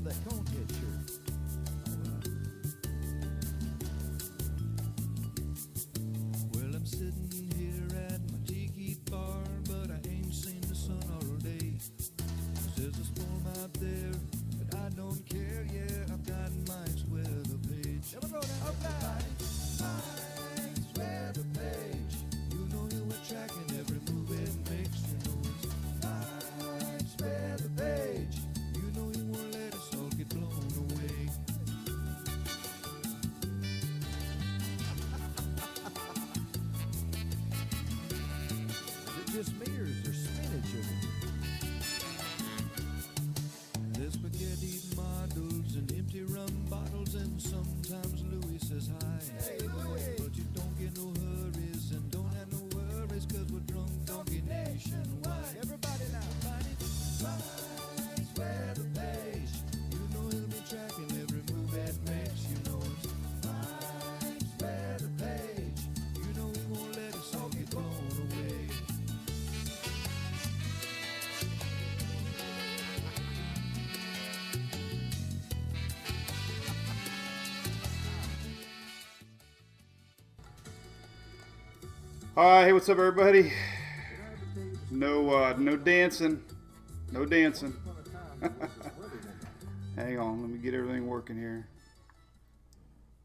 love that conehead shirt. Well, I'm sitting here at my tiki bar, but I ain't seen the sun all day. There's a storm out there, but I don't care. Yeah, I've got Mike's weather page. Never go down. Mike's weather page. You know you were tracking every move it makes. You know it's Mike's weather page. You know he won't let us all get blown away. Is it just me or is there spinach over here? There's spaghetti models and empty rum bottles, and sometimes Louis says hi. Hey, Louis. But you don't get no hurries and don't have no worries, cause we're drunk donkey nationwide. Everybody now. Mike's weather page. You know he'll be tracking every move that makes. You know it's Mike's weather page. You know he won't let us all get blown away. Hey, what's up, everybody? No dancing. No dancing. Hang on, let me get everything working here.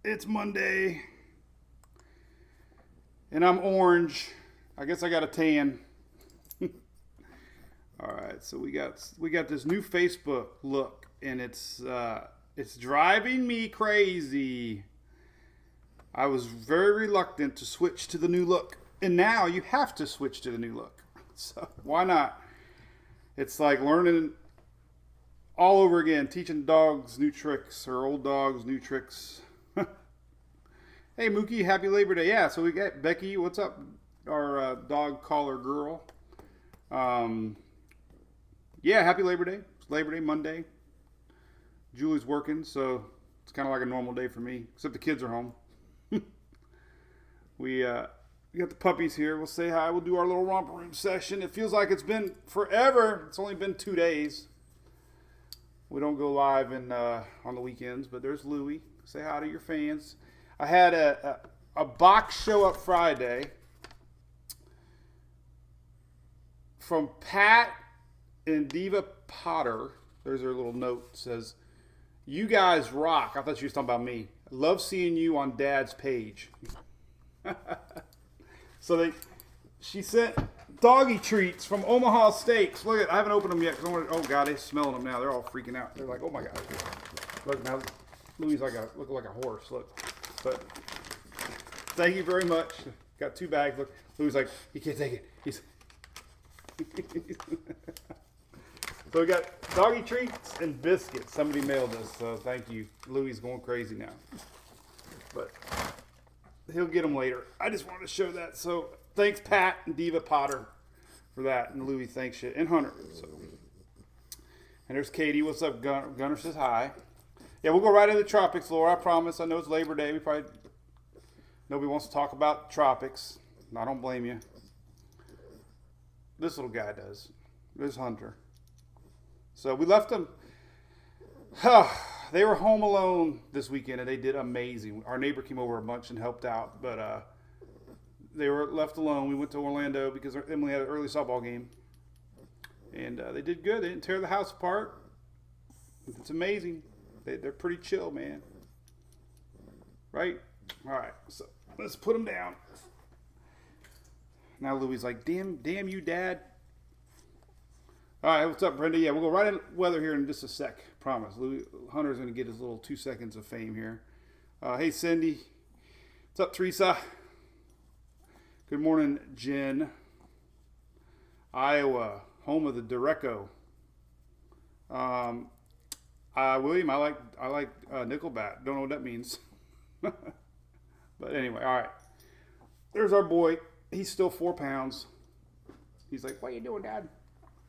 It's Monday, and I'm orange. I guess I got a tan. All right, so we got this new Facebook look, and it's driving me crazy. I was very reluctant to switch to the new look. And now you have to switch to the new look. So why not? It's like learning all over again, teaching dogs new tricks, or old dogs new tricks. Hey, Mookie, happy Labor Day. Yeah, so we got Becky. What's up? Our dog caller girl. Yeah, happy Labor Day. It's Labor Day, Monday. Julie's working, so it's kind of like a normal day for me, except the kids are home. We got the puppies here. We'll say hi. We'll do our little romper room session. It feels like it's been forever. It's only been 2 days. We don't go live on the weekends, but there's Louie. Say hi to your fans. I had a box show up Friday from Pat and Diva Potter. There's their little note. It says, "You guys rock." I thought she was talking about me. I love seeing you on Dad's page. So she sent doggy treats from Omaha Steaks. Look at, I haven't opened them yet because oh god, they're smelling them now. They're all freaking out. They're like, oh my god. Look now, Louis look like a horse. Look, but thank you very much. Got 2 bags. Look, Louis like he can't take it. He's so we got doggy treats and biscuits. Somebody mailed us, so thank you. Louis is going crazy now, but he'll get them later. I just wanted to show that. So thanks, Pat and Diva Potter, for that. And Louie, thanks you. And Hunter. So. And there's Katie. What's up? Gunner says hi. Yeah, we'll go right into the tropics, Laura. I promise. I know it's Labor Day. Nobody wants to talk about tropics. I don't blame you. This little guy does. There's Hunter. So we left them. They were home alone this weekend, and they did amazing. Our neighbor came over a bunch and helped out, but they were left alone. We went to Orlando because Emily had an early softball game, and they did good. They didn't tear the house apart. It's amazing. They're pretty chill, man. Right? All right, so let's put them down. Now Louie's like, damn you, Dad. All right, what's up, Brenda? Yeah, we'll go right in weather here in just a sec. Promise. Hunter's going to get his little 2 seconds of fame here. Hey, Cindy. What's up, Teresa? Good morning, Jen. Iowa, home of the Dureco. William, I like Nickelback. Don't know what that means. But anyway, all right. There's our boy. He's still 4 pounds. He's like, what are you doing, Dad?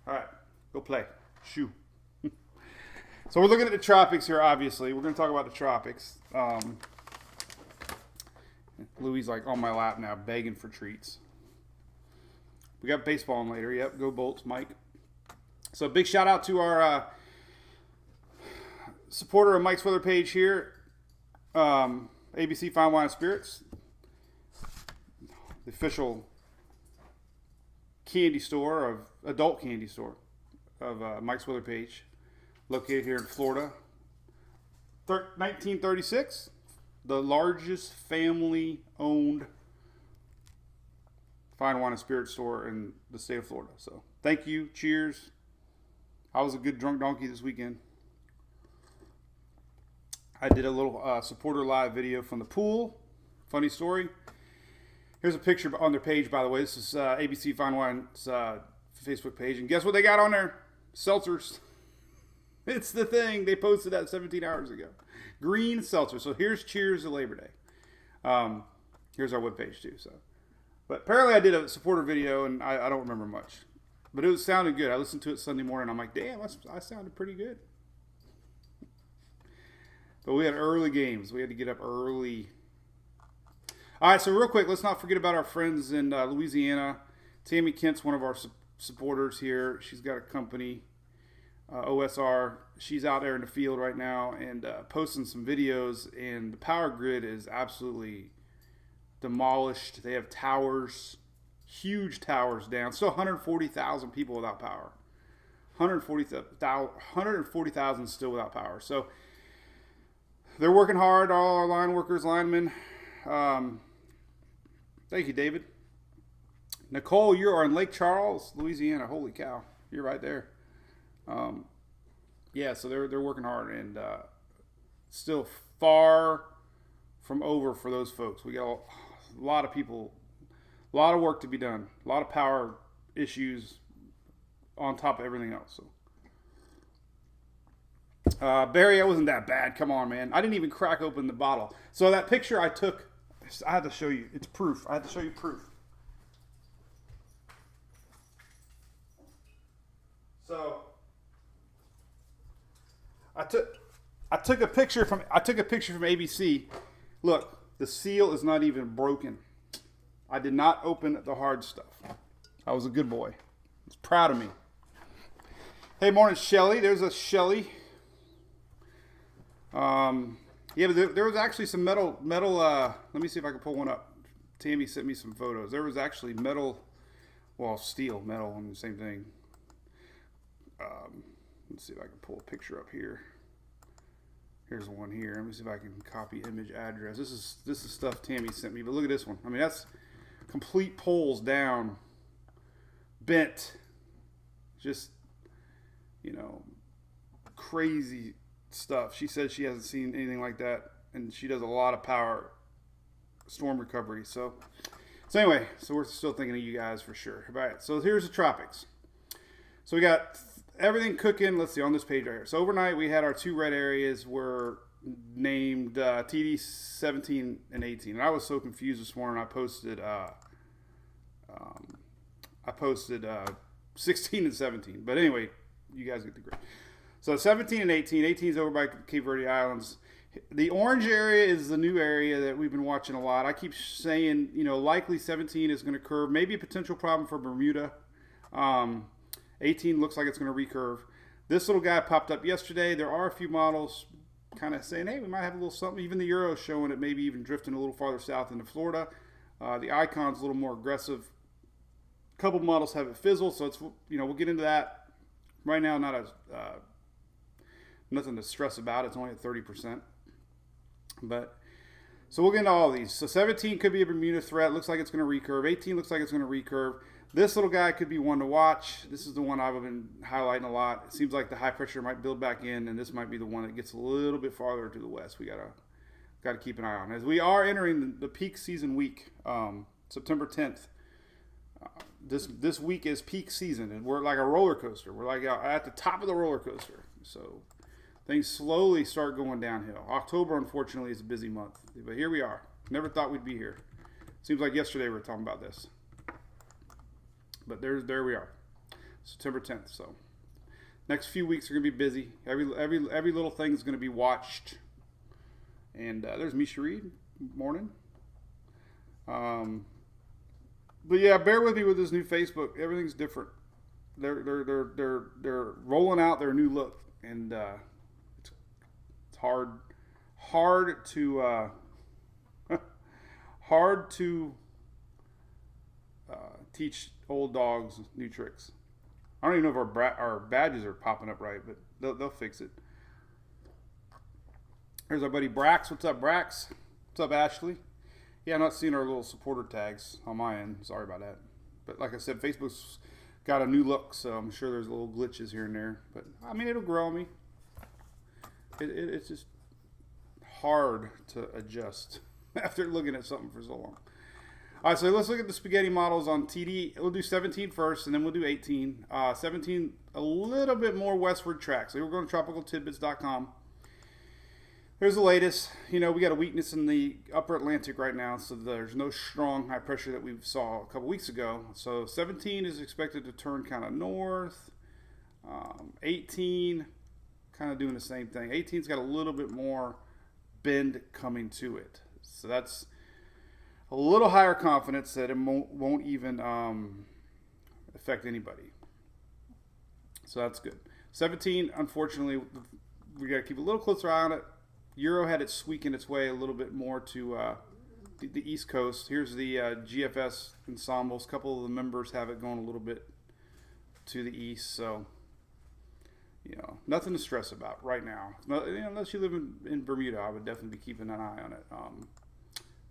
All right, go play. Shoo. So we're looking at the tropics here, obviously. We're going to talk about the tropics. Louie's like on my lap now, begging for treats. We got baseball on later. Yep, go Bolts, Mike. So big shout out to our supporter of Mike's Weather page here. ABC Fine Wine and Spirits, the official candy store of adult candy store of Mike's Weather page, located here in Florida. 1936, the largest family-owned fine wine and spirit store in the state of Florida. So thank you. Cheers. I was a good drunk donkey this weekend. I did a little supporter live video from the pool. Funny story. Here's a picture on their page, by the way. This is ABC Fine Wine's Facebook page. And guess what they got on there? Seltzers. It's the thing. They posted that 17 hours ago. Green seltzer. So here's cheers to Labor Day. Here's our webpage too. So, but apparently I did a supporter video, and I don't remember much. But it was sounded good. I listened to it Sunday morning. I'm like, damn, I sounded pretty good. But we had early games. We had to get up early. All right, so real quick, let's not forget about our friends in Louisiana. Tammy Kent's one of our supporters here. She's got a company, OSR. She's out there in the field right now and posting some videos. And the power grid is absolutely demolished. They have towers, huge towers down. Still 140,000 people without power. 140,000 still without power. So they're working hard, all our line workers, linemen. Thank you, David. Nicole, you are in Lake Charles, Louisiana. Holy cow, you're right there. Yeah, so they're working hard, and still far from over for those folks. We got a lot of people, a lot of work to be done, a lot of power issues on top of everything else. So. Barry, I wasn't that bad. Come on, man. I didn't even crack open the bottle. So that picture I took, I had to show you. It's proof. I had to show you proof. So I took a picture from ABC. Look, the seal is not even broken. I did not open the hard stuff. I was a good boy. He's proud of me. Hey, morning, Shelly. There's a Shelly. Yeah, but there was actually some metal. Let me see if I can pull one up. Tammy sent me some photos. There was actually metal, well, steel, metal, and the same thing. Let's see if I can pull a picture up here. Here's one here. Let me see if I can copy image address. This is stuff Tammy sent me. But look at this one. I mean, that's complete poles down, bent, just, you know, crazy stuff. She says she hasn't seen anything like that, and she does a lot of power storm recovery. So anyway, so we're still thinking of you guys for sure. All right, so here's the tropics. So we got everything cooking. Let's see on this page right here. So overnight we had our two red areas were named TD 17 and 18, and I was so confused this morning. I posted 16 and 17, but anyway, you guys get the grade. So 17 and 18. 18 is over by Cape Verde Islands. The orange area is the new area that we've been watching a lot. I keep saying, you know, likely 17 is going to curve. Maybe a potential problem for Bermuda. 18 looks like it's going to recurve. This little guy popped up yesterday. There are a few models kind of saying, hey, we might have a little something. Even the Euro is showing it maybe even drifting a little farther south into Florida. The Icon's a little more aggressive. A couple models have it fizzle, so it's, you know, we'll get into that. Right now, not as nothing to stress about. It's only at 30%. But so we'll get into all of these. So 17 could be a Bermuda threat. Looks like it's going to recurve. 18 looks like it's going to recurve. This little guy could be one to watch. This is the one I've been highlighting a lot. It seems like the high pressure might build back in, and this might be the one that gets a little bit farther to the west. We gotta keep an eye on as we are entering the peak season week, September 10th. This week is peak season, and we're like a roller coaster. We're like at the top of the roller coaster. So things slowly start going downhill. October, unfortunately, is a busy month, but here we are. Never thought we'd be here. Seems like yesterday we were talking about this, but there we are, September 10th. So next few weeks are gonna be busy. Every little thing is gonna be watched. And there's Misha Reed. Morning. But yeah, bear with me with this new Facebook. Everything's different. They're rolling out their new look, and hard to hard to teach old dogs new tricks. I don't even know if our badges are popping up right, but they'll fix it. Here's our buddy Brax. What's up, Brax? What's up, Ashley? Yeah, I'm not seeing our little supporter tags on my end. Sorry about that. But like I said, Facebook's got a new look, so I'm sure there's little glitches here and there. But I mean, it'll grow on me. It's just hard to adjust after looking at something for so long. All right, so let's look at the spaghetti models on TD. We'll do 17 first, and then we'll do 18. 17, a little bit more westward track. So we're going to tropicaltidbits.com. Here's the latest. You know, we got a weakness in the upper Atlantic right now, so there's no strong high pressure that we saw a couple weeks ago. So 17 is expected to turn kind of north. 18, kind of doing the same thing. 18's got a little bit more bend coming to it. So that's a little higher confidence that it won't even affect anybody. So that's good. 17, unfortunately, we got to keep a little closer eye on it. Euro had it squeaking its way a little bit more to the East Coast. Here's the GFS ensembles. A couple of the members have it going a little bit to the east. So, you know, nothing to stress about right now. Unless you live in Bermuda, I would definitely be keeping an eye on it.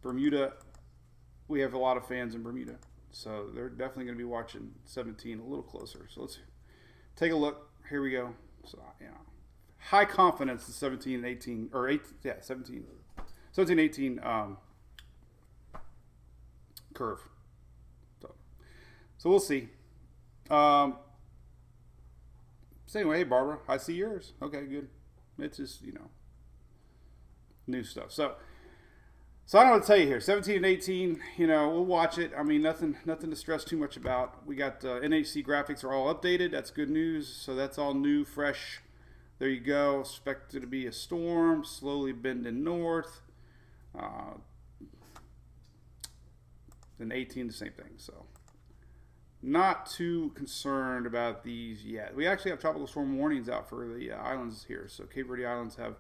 Bermuda, we have a lot of fans in Bermuda, so they're definitely going to be watching 17 a little closer. So let's take a look. Here we go. So, you know, high confidence in 17 and 18, or 8, yeah, 17, 18 curve. So we'll see. So anyway, hey Barbara, I see yours. Okay, good. It's just, you know, new stuff. So I don't know what to tell you here. 17 and 18, you know, we'll watch it. I mean, nothing to stress too much about. We got NHC graphics are all updated. That's good news. So that's all new, fresh. There you go. Expected to be a storm, slowly bending north. Then 18, the same thing. So not too concerned about these yet. We actually have tropical storm warnings out for the islands here. So Cape Verde Islands have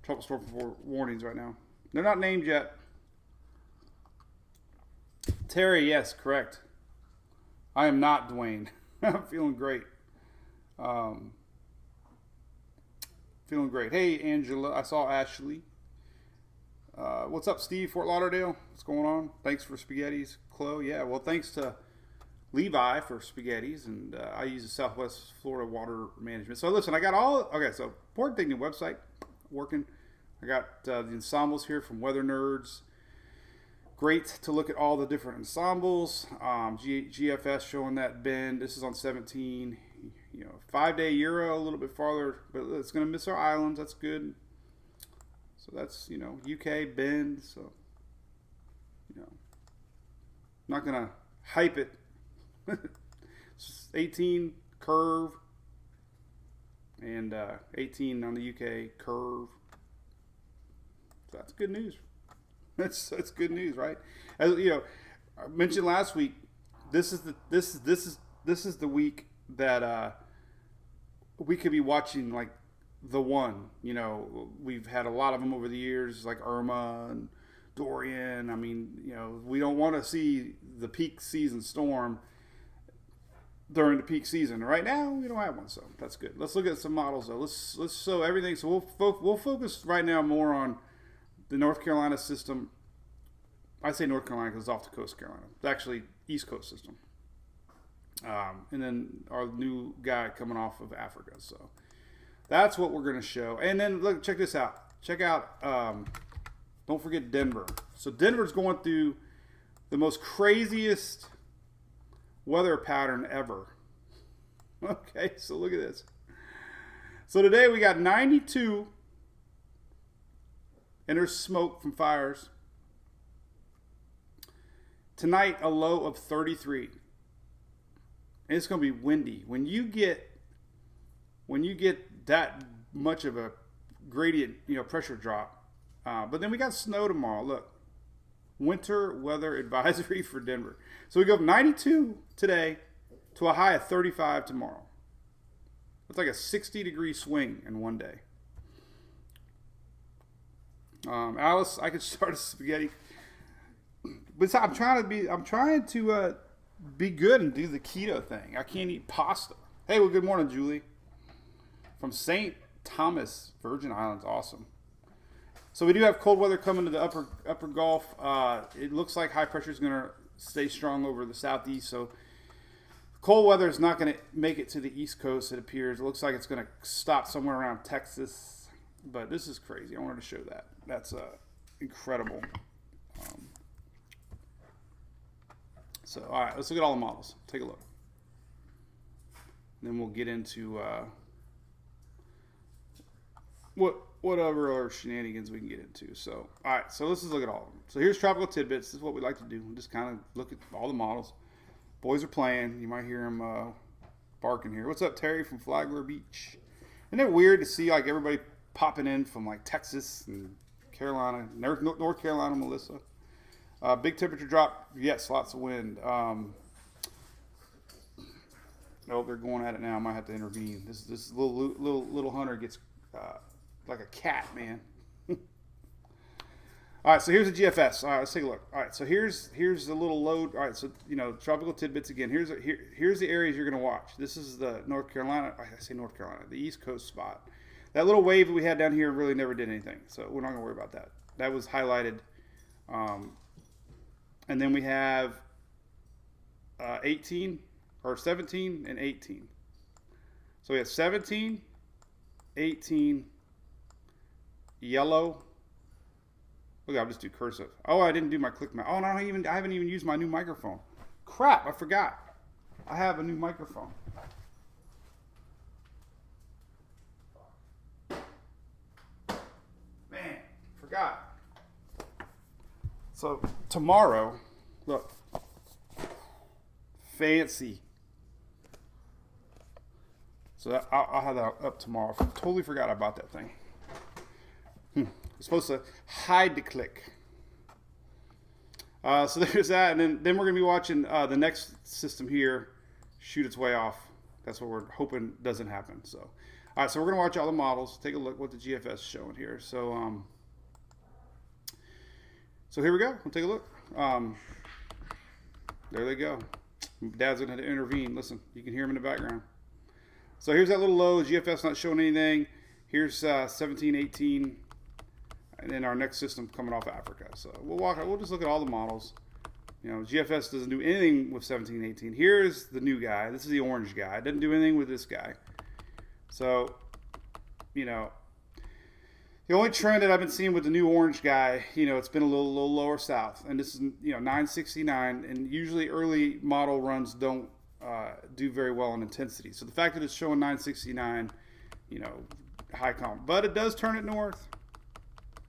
tropical storm warnings right now. They're not named yet. Terry, yes, correct. I am not Dwayne. I'm feeling great. Feeling great. Hey, Angela. I saw Ashley. What's up, Steve? Fort Lauderdale. What's going on? Thanks for spaghettis, Chloe. Yeah, well, thanks to Levi for spaghettis, and I use the Southwest Florida Water Management. So listen, I got all. Okay, so important thing, the website working. I got the ensembles here from Weather Nerds. Great to look at all the different ensembles. GFS showing that bend. This is on 17. You know, 5-day Euro, a little bit farther, but it's going to miss our islands. That's good. So that's, you know, UK bend. So, you know, not going to hype it. 18 curve and 18 on the UK curve. So that's good news. That's good news, right? As you know, I mentioned last week, this is the week that we could be watching like the one. You know, we've had a lot of them over the years, like Irma and Dorian. I mean, you know, we don't want to see the peak season storm during the peak season. Right now, we don't have one, so that's good. Let's look at some models though. Let's show everything. So we'll focus right now more on the North Carolina system. I say North Carolina because it's off the coast of Carolina. It's actually East Coast system. And then our new guy coming off of Africa. So that's what we're going to show. And then look, check this out. Check out, don't forget Denver. So Denver's going through the most craziest weather pattern ever. Okay, so look at this. So today we got 92, and there's smoke from fires. Tonight, a low of 33. And it's going to be windy. When you get that much of a gradient, you know, pressure drop. But then we got snow tomorrow. Look, winter weather advisory for Denver. So we go from 92 today to a high of 35 tomorrow. It's like a 60-degree swing in one day. Alice, I could start a spaghetti. But I'm trying to be good and do the keto thing. I can't eat pasta. Hey, well, good morning, Julie. From St. Thomas, Virgin Islands. Awesome. So we do have cold weather coming to the upper Gulf. It looks like high pressure is going to stay strong over the southeast. So cold weather is not going to make it to the east coast, it appears. It looks like it's going to stop somewhere around Texas. But this is crazy. I wanted to show that. That's incredible. So, all right, let's look at all the models. Take a look. And then we'll get into whatever other shenanigans we can get into. So, all right, so let's just look at all of them. So here's Tropical Tidbits. This is what we like to do. Just kind of look at all the models. Boys are playing. You might hear them barking here. What's up, Terry from Flagler Beach? Isn't it weird to see like everybody popping in from like Texas and Carolina, North Carolina, Melissa? Big temperature drop. Yes, lots of wind. Oh, they're going at it now. I might have to intervene. This little hunter gets like a cat, man. All right, so here's the GFS. All right, let's take a look. All right, so here's the little load. All right, so Tropical Tidbits again. Here's the areas you're gonna watch. This is the North Carolina. I say North Carolina, the East Coast spot. That little wave that we had down here really never did anything, so we're not gonna worry about that. That was highlighted. And then we have 18 or 17 and 18. So we have 17, 18, yellow. Look, I'll just do cursive. Oh, I didn't do my click map. Oh, no, I haven't even used my new microphone. Crap, I forgot. I have a new microphone. Man, forgot. So tomorrow, look, fancy. So I'll have that up tomorrow. Totally forgot about that thing. I'm supposed to hide the click. So there's that, and then we're gonna be watching the next system here shoot its way off. That's what we're hoping doesn't happen. So, all right, so we're gonna watch all the models. Take a look what the GFS is showing here. So So here we go. We'll take a look. There they go. Dad's going to intervene. Listen, you can hear him in the background. So here's that little low. GFS not showing anything. Here's 17, 18, and then our next system coming off Africa. So we'll just look at all the models. GFS doesn't do anything with 17, 18. Here's the new guy. This is the orange guy. It doesn't do anything with this guy. So, the only trend that I've been seeing with the new orange guy, it's been a little lower south. And this is, 969. And usually early model runs don't do very well in intensity. So the fact that it's showing 969, high comp. But it does turn it north,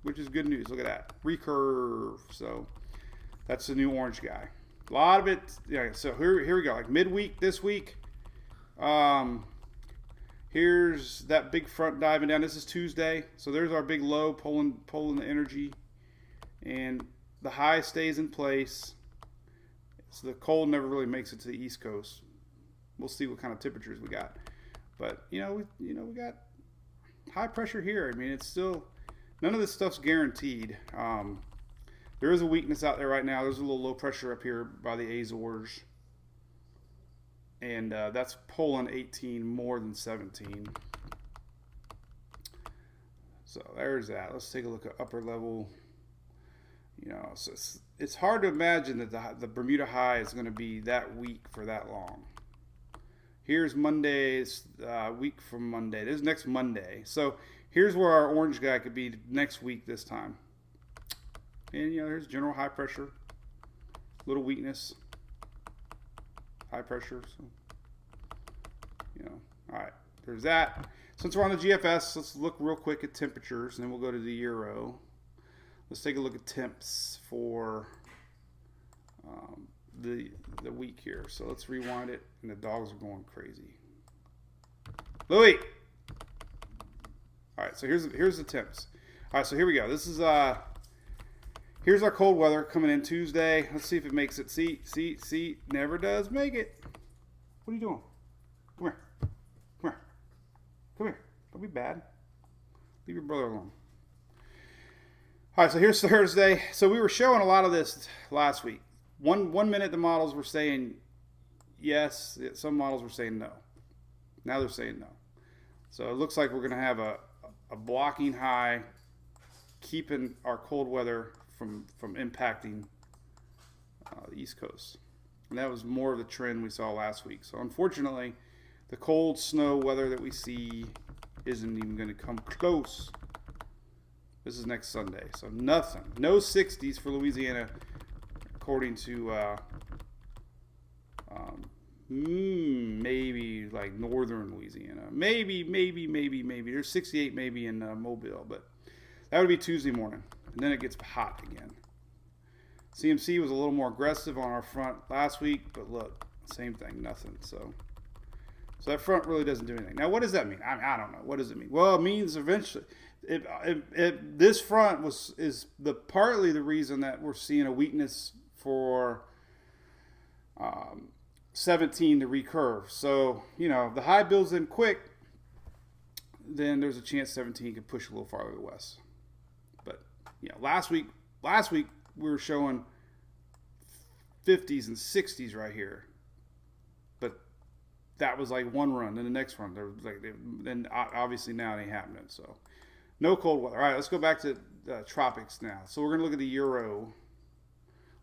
which is good news. Look at that. Recurve. So that's the new orange guy. A lot of it. Yeah, so here we go. Like midweek this week. Here's that big front diving down. This is Tuesday. So there's our big low pulling the energy. And the high stays in place. So the cold never really makes it to the East Coast. We'll see what kind of temperatures we got. But, we got high pressure here. I mean, it's still, none of this stuff's guaranteed. There is a weakness out there right now. There's a little low pressure up here by the Azores. And that's pulling 18 more than 17. So there's that. Let's take a look at upper level. So it's hard to imagine that the Bermuda high is going to be that weak for that long. Here's Monday's week from Monday. This is next Monday. So here's where our orange guy could be next week this time. And there's general high pressure, little weakness. High pressure, so all right, there's that. Since we're on the GFS, let's look real quick at temperatures, and then we'll go to the Euro. Let's take a look at temps for the week here. So let's rewind it, and the dogs are going crazy. Louis. All right, so here's the temps. All right, so here we go. This is here's our cold weather coming in Tuesday. Let's see if it makes it. See, never does make it. What are you doing? Come here. Come here. Don't be bad. Leave your brother alone. All right, so here's Thursday. So we were showing a lot of this last week. One minute the models were saying yes, some models were saying no. Now they're saying no. So it looks like we're going to have a blocking high, keeping our cold weather from impacting the East Coast. And that was more of the trend we saw last week. So unfortunately, the cold snow weather that we see isn't even going to come close. This is next Sunday. So nothing. No 60s for Louisiana, according to maybe like northern Louisiana. Maybe. There's 68 maybe in Mobile, but that would be Tuesday morning. And then it gets hot again. CMC was a little more aggressive on our front last week, but look, same thing, nothing. So that front really doesn't do anything. Now, what does that mean? I don't know. What does it mean? Well, it means eventually, this front is partly the reason that we're seeing a weakness for 17 to recurve. So, if the high builds in quick, then there's a chance 17 could push a little farther west. But, last week we were showing 50s and 60s right here. But that was like one run. Then the next run, then obviously now it ain't happening. So no cold weather. All right, let's go back to the tropics now. So we're going to look at the Euro.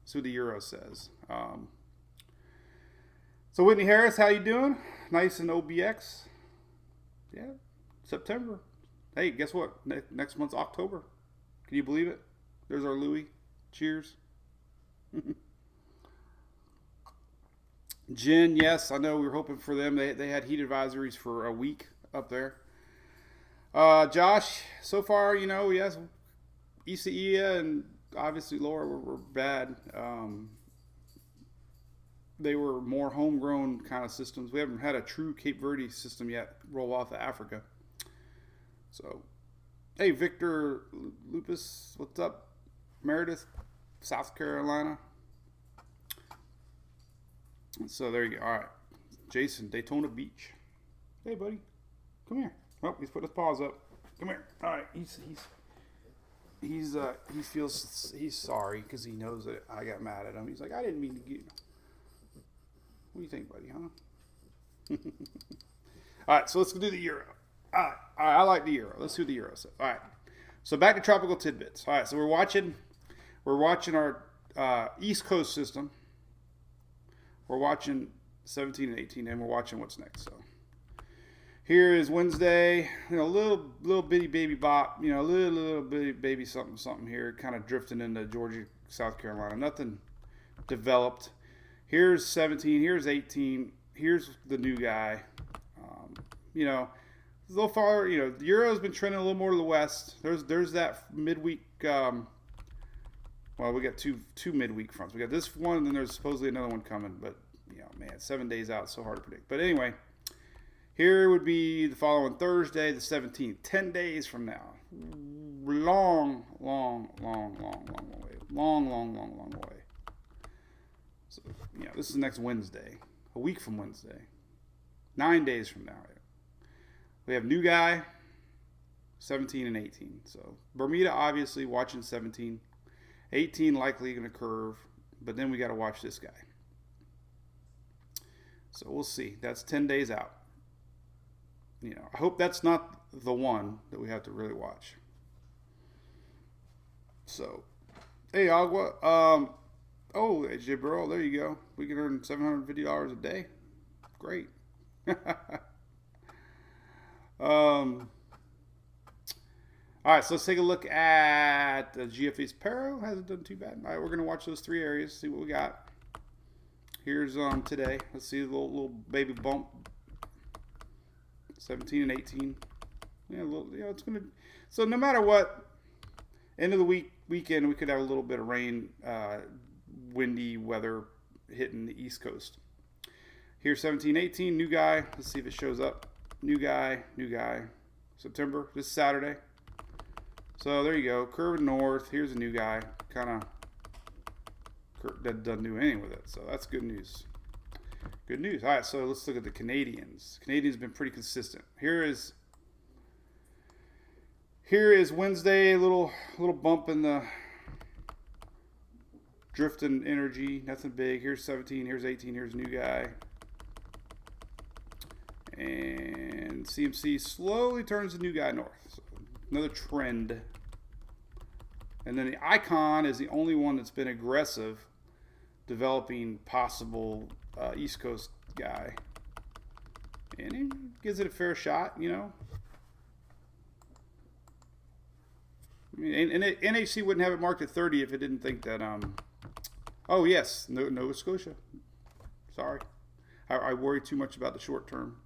See what the Euro says. So Whitney Harris, how you doing? Nice in OBX. Yeah, September. Hey, guess what? Next month's October. Can you believe it? There's our Louis. Cheers. Jen, yes, I know we were hoping for them. They had heat advisories for a week up there. Josh, so far, yes, ECE and obviously Laura were bad. They were more homegrown kind of systems. We haven't had a true Cape Verde system yet roll off of Africa. So, hey, Victor Lupus, what's up? Meredith, South Carolina. So there you go. All right, Jason, Daytona Beach. Hey, buddy, come here. Oh, he's putting his paws up. Come here. All right, he feels he's sorry because he knows that I got mad at him. He's like, I didn't mean to get. What do you think, buddy? Huh? All right, so let's do the Euro. All right, I like the Euro. Let's do the Euro. All right, so back to tropical tidbits. All right, so we're watching our East Coast system. We're watching 17 and 18, and we're watching what's next. So here is Wednesday. Little bitty baby bop. Little bitty baby something here, kind of drifting into Georgia, South Carolina. Nothing developed. Here's 17. Here's 18. Here's the new guy. A little farther. The Euro's been trending a little more to the west. There's that midweek. Well, we got two midweek fronts. We got this one, and then there's supposedly another one coming. But, man, 7 days out, so hard to predict. But anyway, here would be the following Thursday, the 17th, 10 days from now. Long way. Long way. So, this is next Wednesday, a week from Wednesday, 9 days from now. We have new guy, 17 and 18. So Bermuda, obviously, watching 17. 18 likely going to curve, but then we got to watch this guy. So we'll see. That's 10 days out. I hope that's not the one that we have to really watch. So, hey, Agua. AJ Burrow, there you go. We can earn $750 a day. Great. All right, so let's take a look at the GFA's Paro. Hasn't done too bad. All right, we're going to watch those three areas, see what we got. Here's today. Let's see the little baby bump. 17 and 18. It's going to... So no matter what, end of the weekend, we could have a little bit of rain, windy weather hitting the East Coast. Here's 17, 18, new guy. Let's see if it shows up. New guy. September, this Saturday. So there you go, curving north. Here's a new guy, kind of doesn't do anything with it. So that's good news. Good news. All right, so let's look at the Canadians. Canadians have been pretty consistent. Here is Wednesday, little bump in the drifting energy, nothing big. Here's 17, here's 18, here's a new guy. And CMC slowly turns the new guy north. So another trend. And then the icon is the only one that's been aggressive, developing possible East Coast guy. And he gives it a fair shot, you know. I mean, and NHC wouldn't have it marked at 30 if it didn't think that, oh yes, Nova Scotia. Sorry. I worry too much about the short term.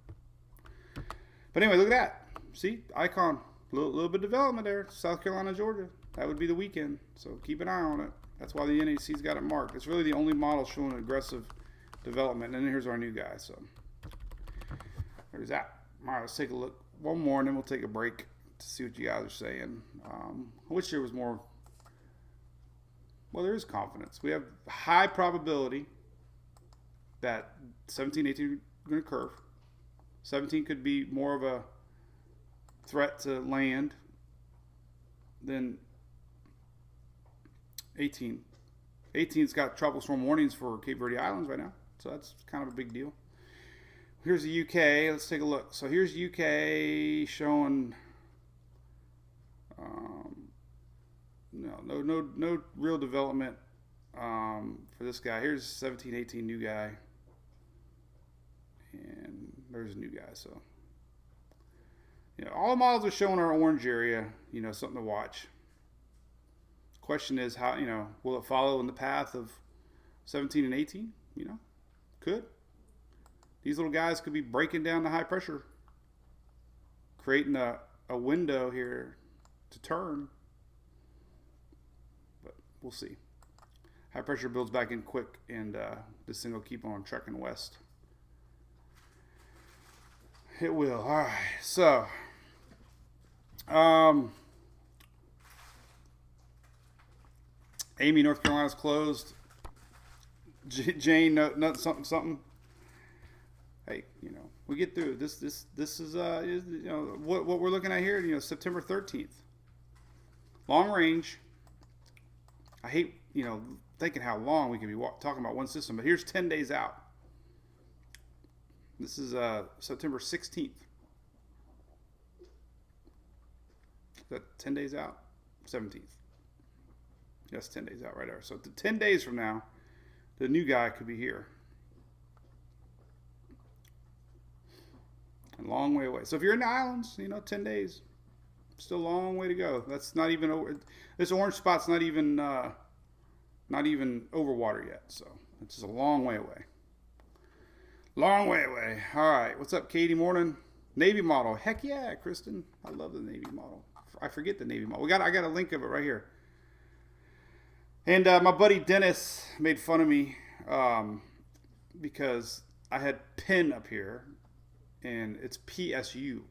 But anyway, look at that. See, icon. Little bit of development there. South Carolina, Georgia. That would be the weekend. So keep an eye on it. That's why the NHC's got it marked. It's really the only model showing aggressive development. And then here's our new guy. So there's that. All right, let's take a look. One more, and then we'll take a break to see what you guys are saying. I wish there was more. Well, there is confidence. We have high probability that 17, 18 are going to curve. 17 could be more of a threat to land than 18. 18's got tropical storm warnings for Cape Verde Islands right now, so that's kind of a big deal. Here's the UK. Let's take a look. So here's UK showing no real development for this guy. Here's 17, 18 new guy, and there's a new guy. So all the models are showing our orange area. Something to watch. Question is how will it follow in the path of 17 and 18? Could. These little guys could be breaking down the high pressure, creating a window here to turn. But we'll see. High pressure builds back in quick, and this thing will keep on trekking west. It will. All right. So, Amy, North Carolina's closed. Jane, no, something. Hey, we get through this. This is what we're looking at here. September 13th. Long range. I hate thinking how long we could be talking about one system, but here's 10 days out. This is September 16th. Is that 10 days out? 17th. Yes, 10 days out right there. So 10 days from now, the new guy could be here. A long way away. So if you're in the islands, 10 days, still a long way to go. That's not even over. This orange spot's not even over water yet. So it's just a long way away. Long way away. All right. What's up, Katie? Morning. Navy model. Heck yeah, Kristen. I love the Navy model. I forget the Navy model. I got a link of it right here. And my buddy Dennis made fun of me because I had PIN up here, and it's PSU.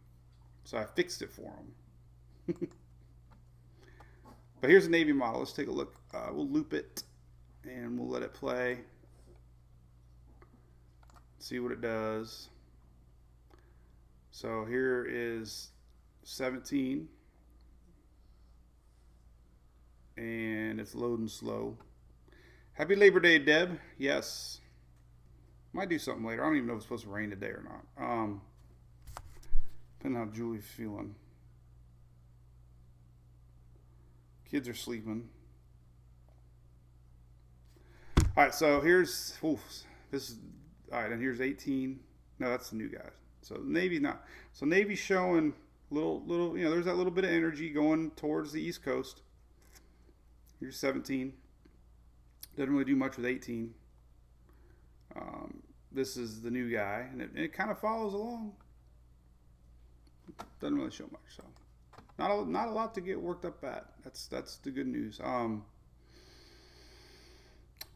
So I fixed it for him. But here's a Navy model. Let's take a look. We'll loop it, and we'll let it play. See what it does. So here is 17. And it's loading slow. Happy Labor Day, Deb. Yes. Might do something later. I don't even know if it's supposed to rain today or not. Depending on how Julie's feeling. Kids are sleeping. All right, so here's this is all right, and here's 18. No, that's the new guy. So Navy's not. So Navy's showing little. There's that little bit of energy going towards the East Coast. Here's 17. Doesn't really do much with 18. This is the new guy, and it kind of follows along. Doesn't really show much, so not a lot to get worked up at. That's the good news.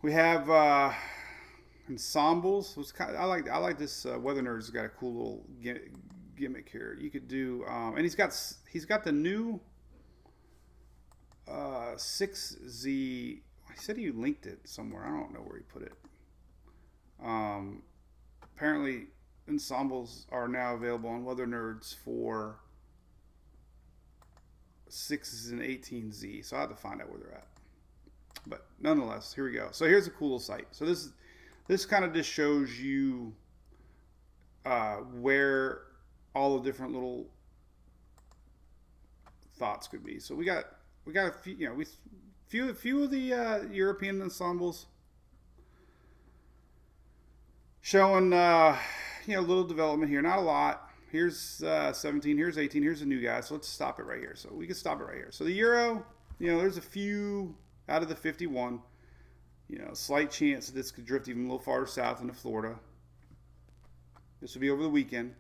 We have ensembles. I like this. Weather Nerd's got a cool little gimmick here. You could do, and he's got the new 6Z. He said he linked it somewhere. I don't know where he put it. Apparently, ensembles are now available on Weather Nerds for 6s and 18Z. So I have to find out where they're at. But nonetheless, here we go. So here's a cool little site. So this kind of just shows you where all the different little thoughts could be. So we got a few, you know, few of the European ensembles showing you know, a little development here. Not a lot. Here's 17. Here's 18. Here's a new guy. So let's stop it right here. So we can stop it right here. So the Euro, you know, there's a few out of the 51. You know, slight chance that this could drift even a little farther south into Florida. This will be over the weekend.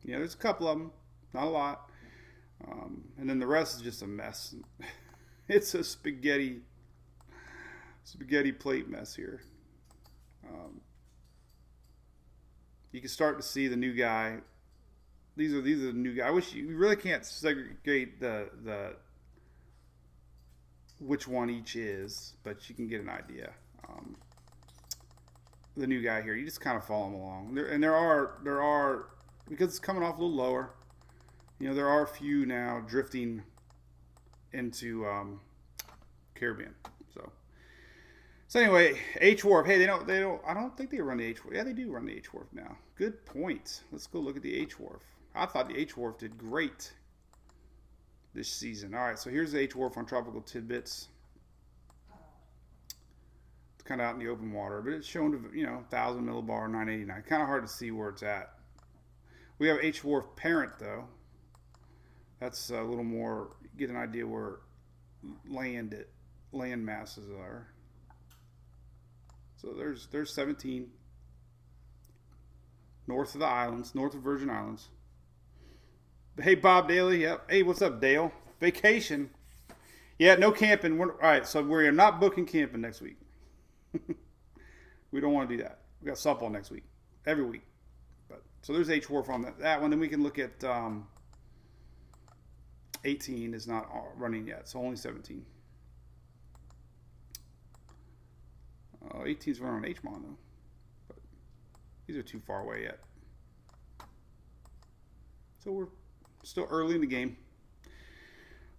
You know, there's a couple of them. Not a lot. And then the rest is just a mess. It's a spaghetti plate mess here. You can start to see the new guy. These are the new guys. I wish you really can't segregate the which one each is, but you can get an idea. The new guy here, you just kind of follow him along. There are because it's coming off a little lower. You know, there are a few now drifting into Caribbean. So anyway, HWRF. Hey, they don't. I don't think they run the HWRF. Yeah, they do run the HWRF now. Good point. Let's go look at the HWRF. I thought the HWRF did great this season. All right, so here's the HWRF on Tropical Tidbits. It's kind of out in the open water, but it's shown to, you know, 1,000 millibar, 989. Kind of hard to see where it's at. We have HWRF Parent though. That's a little more, get an idea where land masses are. So there's 17 north of the islands, north of Virgin Islands. Hey, Bob Daly. Yep. Hey, what's up, Dale? Vacation. Yeah, no camping. All right, so we're not booking camping next week. We don't want to do that. We got softball next week, every week. But so there's HWRF on that one. Then we can look at 18 is not running yet, so only 17. 18's running on HMON though, but these are too far away yet. So we're still early in the game.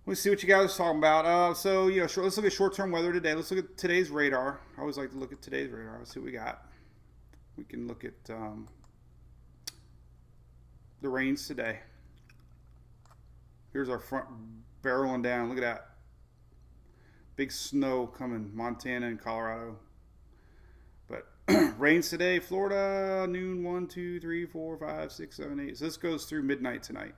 Let's see what you guys are talking about. So you know, let's look at short-term weather today. Let's look at today's radar. I always like to look at today's radar. Let's see what we got. We can look at the rains today. Here's our front barreling down. Look at that. Big snow coming, Montana and Colorado. But rains today, Florida, noon, 1, 2, 3, 4, 5, 6, 7, 8. So this goes through midnight tonight.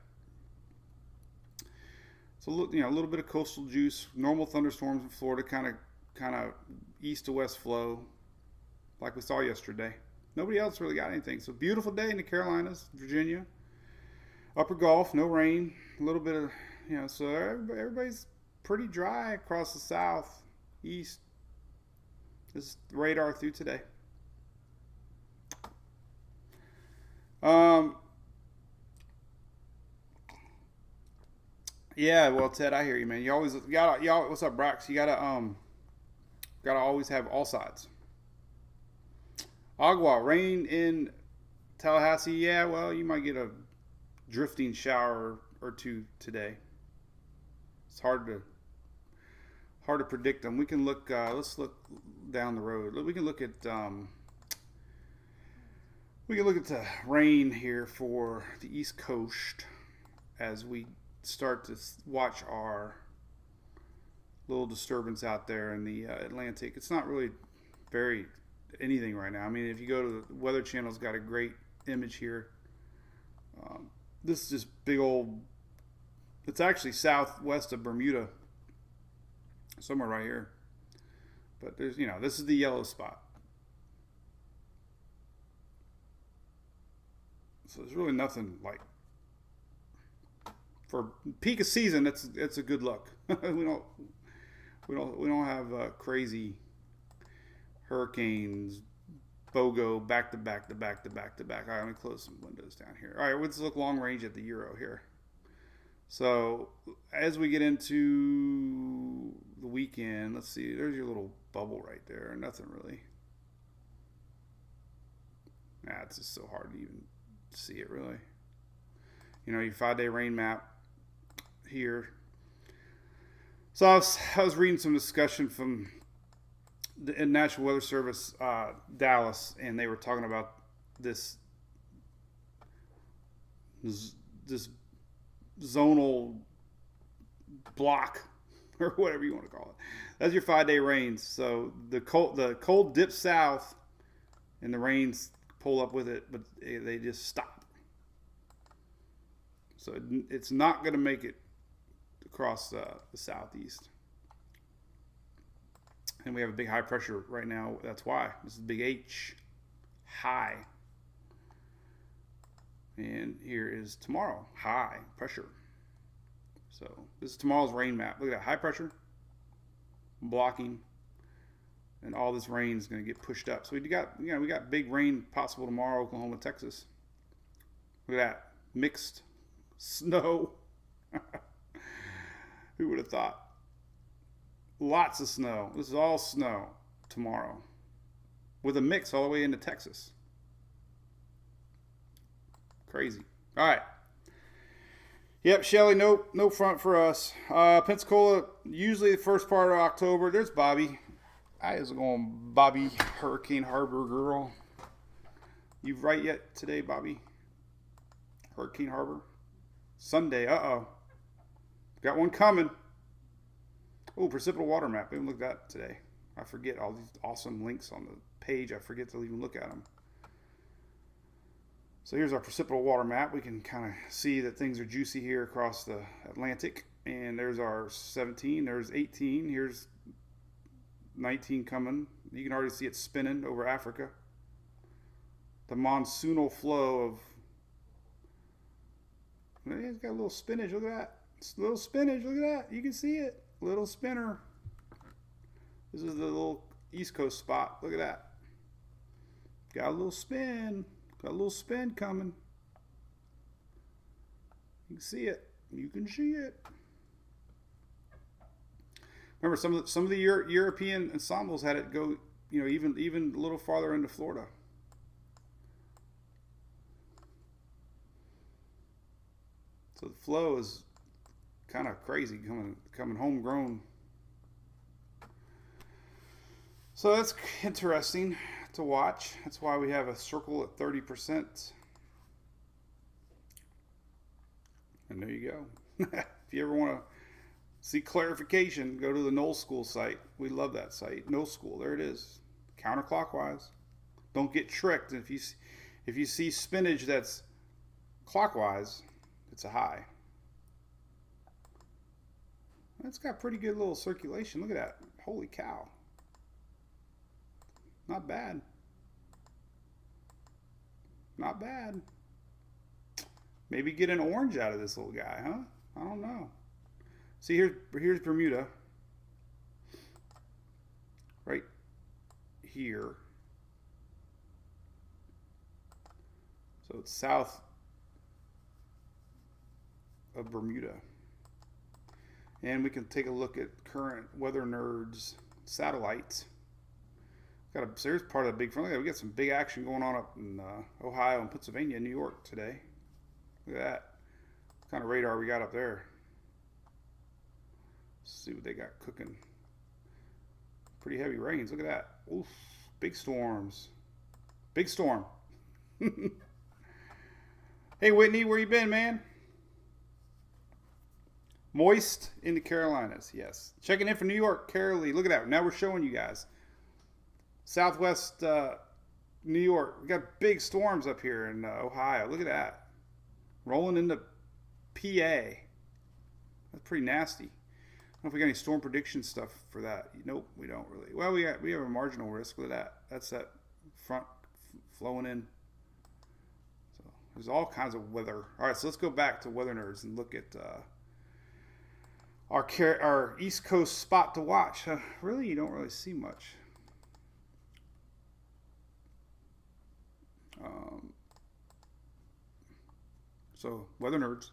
So, you know, a little bit of coastal juice. Normal thunderstorms in Florida, kind of east to west flow, like we saw yesterday. Nobody else really got anything. So beautiful day in the Carolinas, Virginia. Upper Gulf, no rain. A little bit of, you know, so everybody's pretty dry across the south, east. This is radar through today. Yeah, well, Ted, I hear you, man. You always gotta, y'all. What's up, Brox? You gotta always have all sides. Agua, rain in Tallahassee. Yeah, well, you might get a drifting shower or two today. It's hard to predict them. We can look. Let's look down the road. We can look at the rain here for the East Coast as we start to watch our little disturbance out there in the Atlantic. It's not really very anything right now. I mean, if you go to the Weather Channel's got a great image here. This is just big old. It's actually southwest of Bermuda, somewhere right here. But there's, you know, this is the yellow spot. So there's really nothing like for peak of season. It's a good look. we don't have crazy hurricanes, BOGO back to back. All right, let me close some windows down here. All right, let's look long range at the Euro here. So as we get into the weekend, let's see. There's your little bubble right there. Nothing really. Nah, it's just so hard to even see it really. You know, your 5-day rain map here. So I was reading some discussion from the National Weather Service, Dallas, and they were talking about this this zonal block or whatever you want to call it. That's your 5-day rains. So the cold dips south, and the rains pull up with it, but they just stop. So it's not going to make it across the southeast. And we have a big high pressure right now. That's why. This is big H, high. And here is tomorrow, high pressure. So this is tomorrow's rain map. Look at that, high pressure, blocking, and all this rain is going to get pushed up. So we got big rain possible tomorrow, Oklahoma, Texas. Look at that, mixed snow. Who would have thought? Lots of snow. This is all snow tomorrow, with a mix all the way into Texas. Crazy. All right. Yep, Shelly, no front for us. Pensacola, usually the first part of October. There's Bobby. I is going Bobby, Hurricane Harbor girl. You right yet today, Bobby? Hurricane Harbor? Sunday, uh-oh. Got one coming. Oh, precipitable water map. I haven't looked at that today. I forget all these awesome links on the page. I forget to even look at them. So here's our precipitable water map. We can kind of see that things are juicy here across the Atlantic. And there's our 17. There's 18. Here's 19 coming. You can already see it spinning over Africa. The monsoonal flow of... It's got a little spinach. Look at that. It's a little spinach. Look at that. You can see it. Little spinner. This is the little East Coast spot. Look at that. Got a little spin. Got a little spin coming. You can see it. You can see it. Remember, some of the European ensembles had it go, even a little farther into Florida. So the flow is kind of crazy coming homegrown. So that's interesting to watch. That's why we have a circle at 30%. And there you go. If you ever want to see clarification, go to the Knoll School site. We love that site. Knoll School, there it is. Counterclockwise. Don't get tricked. If you see spinach that's clockwise, it's a high. It's got pretty good little circulation. Look at that. Holy cow. Not bad. Not bad. Maybe get an orange out of this little guy, huh? I don't know. See, here's Bermuda. Right here. So it's south of Bermuda. And we can take a look at current Weather Nerds satellites. So here's part of the big front. We got some big action going on up in Ohio and Pennsylvania and New York today. Look at that. What kind of radar we got up there? Let's see what they got cooking. Pretty heavy rains. Look at that. Oof. Big storms. Big storm. Hey, Whitney, where you been, man? Moist in the Carolinas, yes. Checking in for New York, Carolee. Look at that. Now we're showing you guys. Southwest New York. We got big storms up here in Ohio. Look at that. Rolling into PA. That's pretty nasty. I don't know if we got any storm prediction stuff for that. Nope, we don't really. Well, we have a marginal risk with that. That's that front flowing in. So there's all kinds of weather. All right, so let's go back to Weather Nerds and look at our East Coast spot to watch. Really, you don't really see much. So, Weather Nerds.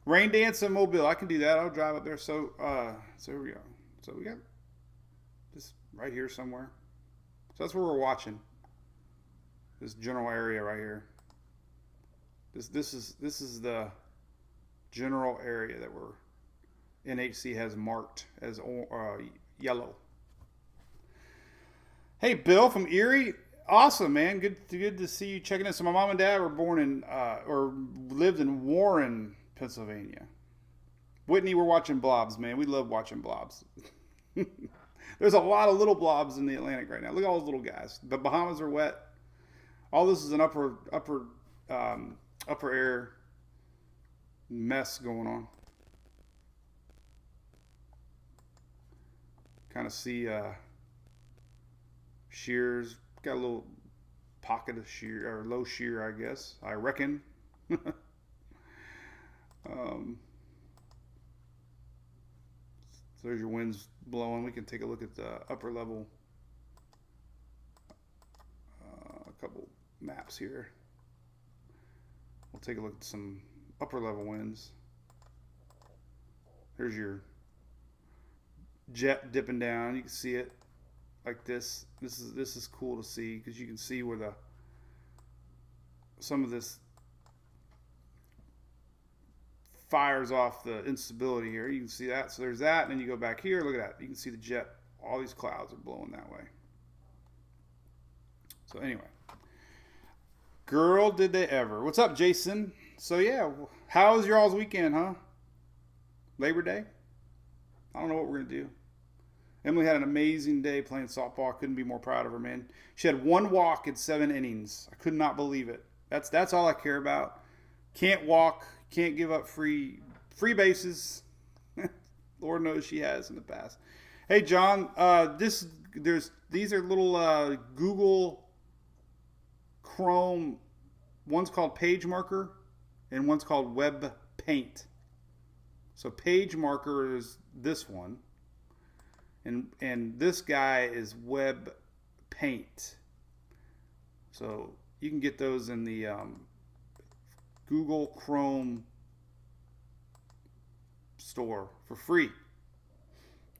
Rain dance in Mobile. I can do that. I'll drive up there. So here we go. So we got this right here somewhere. So that's where we're watching. This general area right here. This is the general area that we're NHC has marked as yellow. Hey, Bill from Erie. Awesome, man. Good to see you checking in. So my mom and dad were born in, or lived in Warren, Pennsylvania. Whitney, we're watching blobs, man. We love watching blobs. There's a lot of little blobs in the Atlantic right now. Look at all those little guys. The Bahamas are wet. All this is an upper air mess going on. Kind of see shears. Got a little pocket of shear, or low shear, I guess. I reckon. So there's your winds blowing. We can take a look at the upper level. A couple maps here. We'll take a look at some upper level winds. There's your jet dipping down. You can see it like this. This is cool to see because you can see where some of this fires off the instability here. You can see that. So there's that, and then you go back here. Look at that. You can see the jet. All these clouds are blowing that way. So anyway, girl, did they ever? What's up, Jason? So yeah, how was your all's weekend, huh? Labor Day? I don't know what we're gonna do. Emily had an amazing day playing softball. I couldn't be more proud of her, man. She had 1 walk in 7 innings. I could not believe it. That's all I care about. Can't walk. Can't give up free bases. Lord knows she has in the past. Hey, John. These are little Google Chrome. One's called Page Marker, and one's called Web Paint. So Page Marker is this one, and this guy is Web Paint. So you can get those in the Google Chrome store for free.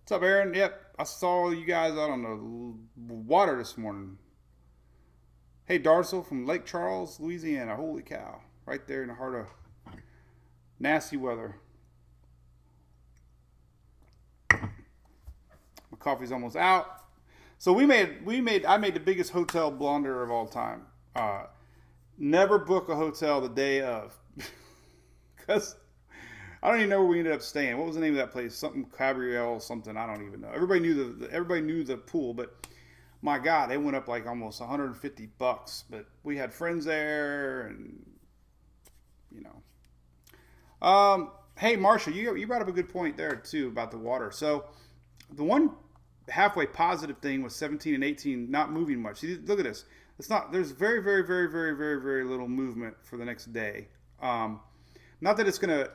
What's up, Aaron? Yep, I saw you guys out on the water this morning. Hey, Darcel from Lake Charles, Louisiana. Holy cow. Right there in the heart of nasty weather. My coffee's almost out. So I made the biggest hotel blunder of all time. Never book a hotel the day of. Because I don't even know where we ended up staying. What was the name of that place? Something Cabriel, something, I don't even know. Everybody knew the pool, but my God, they went up like almost $150. But we had friends there, and you know. Hey, Marsha, you brought up a good point there too about the water. So the one halfway positive thing was 17 and 18 not moving much. See, look at this. There's very, very, very, very, very, very little movement for the next day. Not that it's gonna,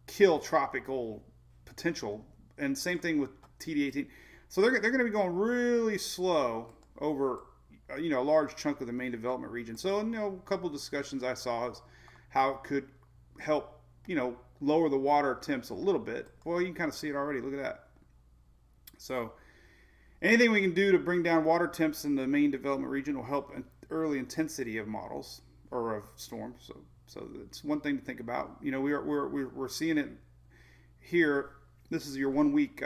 kill tropical potential. And same thing with TD18. So they're going to be going really slow over, a large chunk of the main development region. So, a couple of discussions I saw is how it could help, lower the water temps a little bit. Well, you can kind of see it already. Look at that. So anything we can do to bring down water temps in the main development region will help early intensity of models or of storms. So it's one thing to think about. We're seeing it here. This is your 1 week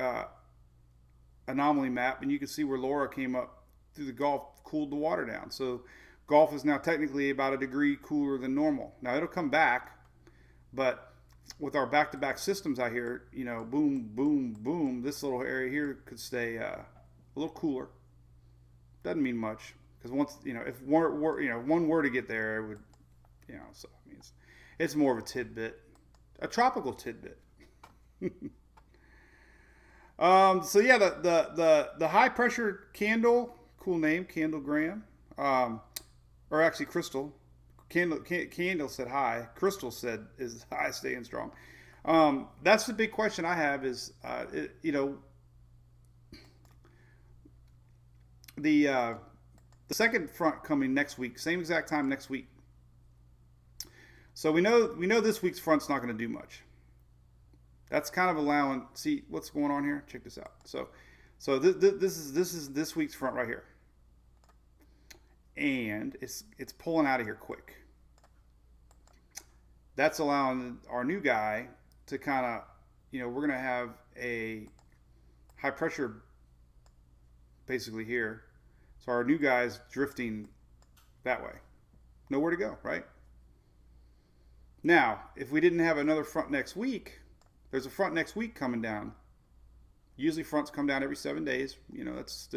anomaly map, and you can see where Laura came up through the Gulf, cooled the water down. So Gulf is now technically about a degree cooler than normal. Now it'll come back, but with our back-to-back systems out here, boom, boom, boom, this little area here could stay a little cooler. Doesn't mean much, because once if one were to get there, it would, so I mean, it's more of a tidbit, a tropical tidbit. So yeah, the high pressure candle, cool name, Candle Graham, or actually Crystal. Candle said hi. Crystal said is hi, staying strong. That's the big question I have is, the second front coming next week, same exact time next week. So we know this week's front's not going to do much. That's kind of allowing. See what's going on here. Check this out. So this is this week's front right here, and it's pulling out of here quick. That's allowing our new guy to kind of, we're going to have a high pressure basically here. So our new guy's drifting that way. Nowhere to go, right? Now, if we didn't have another front next week, there's a front next week coming down. Usually fronts come down every 7 days. That's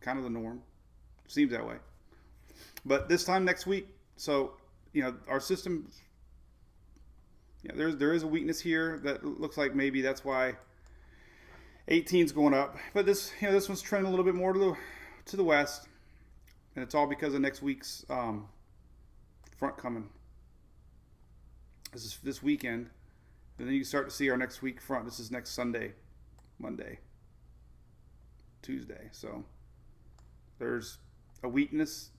kind of the norm. Seems that way. But this time next week, so, our system, there is a weakness here that looks like maybe that's why 18's going up. But this one's trending a little bit more to the west. And it's all because of next week's front coming. This is this weekend. And then you start to see our next week front. This is next Sunday, Monday, Tuesday. So there's a weakness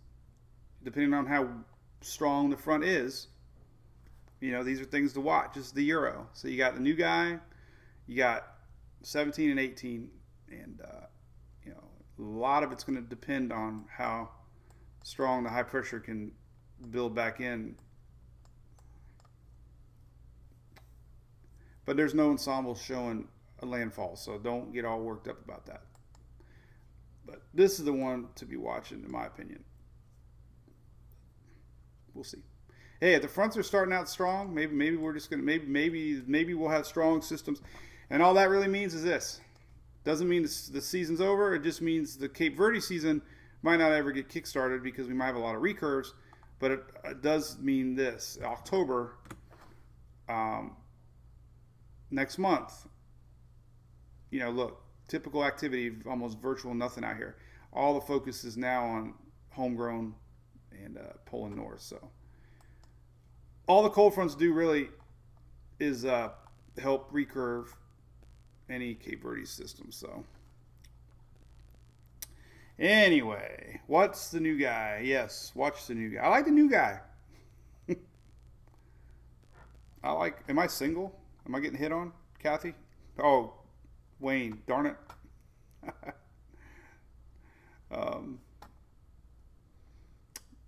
depending on how strong the front is. These are things to watch. This is the Euro. So you got the new guy, you got 17 and 18, and a lot of it's going to depend on how strong the high pressure can build back in. But there's no ensemble showing a landfall, so don't get all worked up about that. But this is the one to be watching, in my opinion. We'll see. Hey, if the fronts are starting out strong, maybe we're just gonna maybe we'll have strong systems, and all that really means is this: doesn't mean the season's over. It just means the Cape Verde season might not ever get kickstarted because we might have a lot of recurves. But it does mean this: October. Next month, look, typical activity, almost virtual nothing out here. All the focus is now on homegrown and Poland North. So all the cold fronts do really is help recurve any Cape Verde system. So anyway, what's the new guy? Yes, watch the new guy. I like the new guy. Am I single? Am I getting hit on, Kathy? Oh, Wayne, darn it.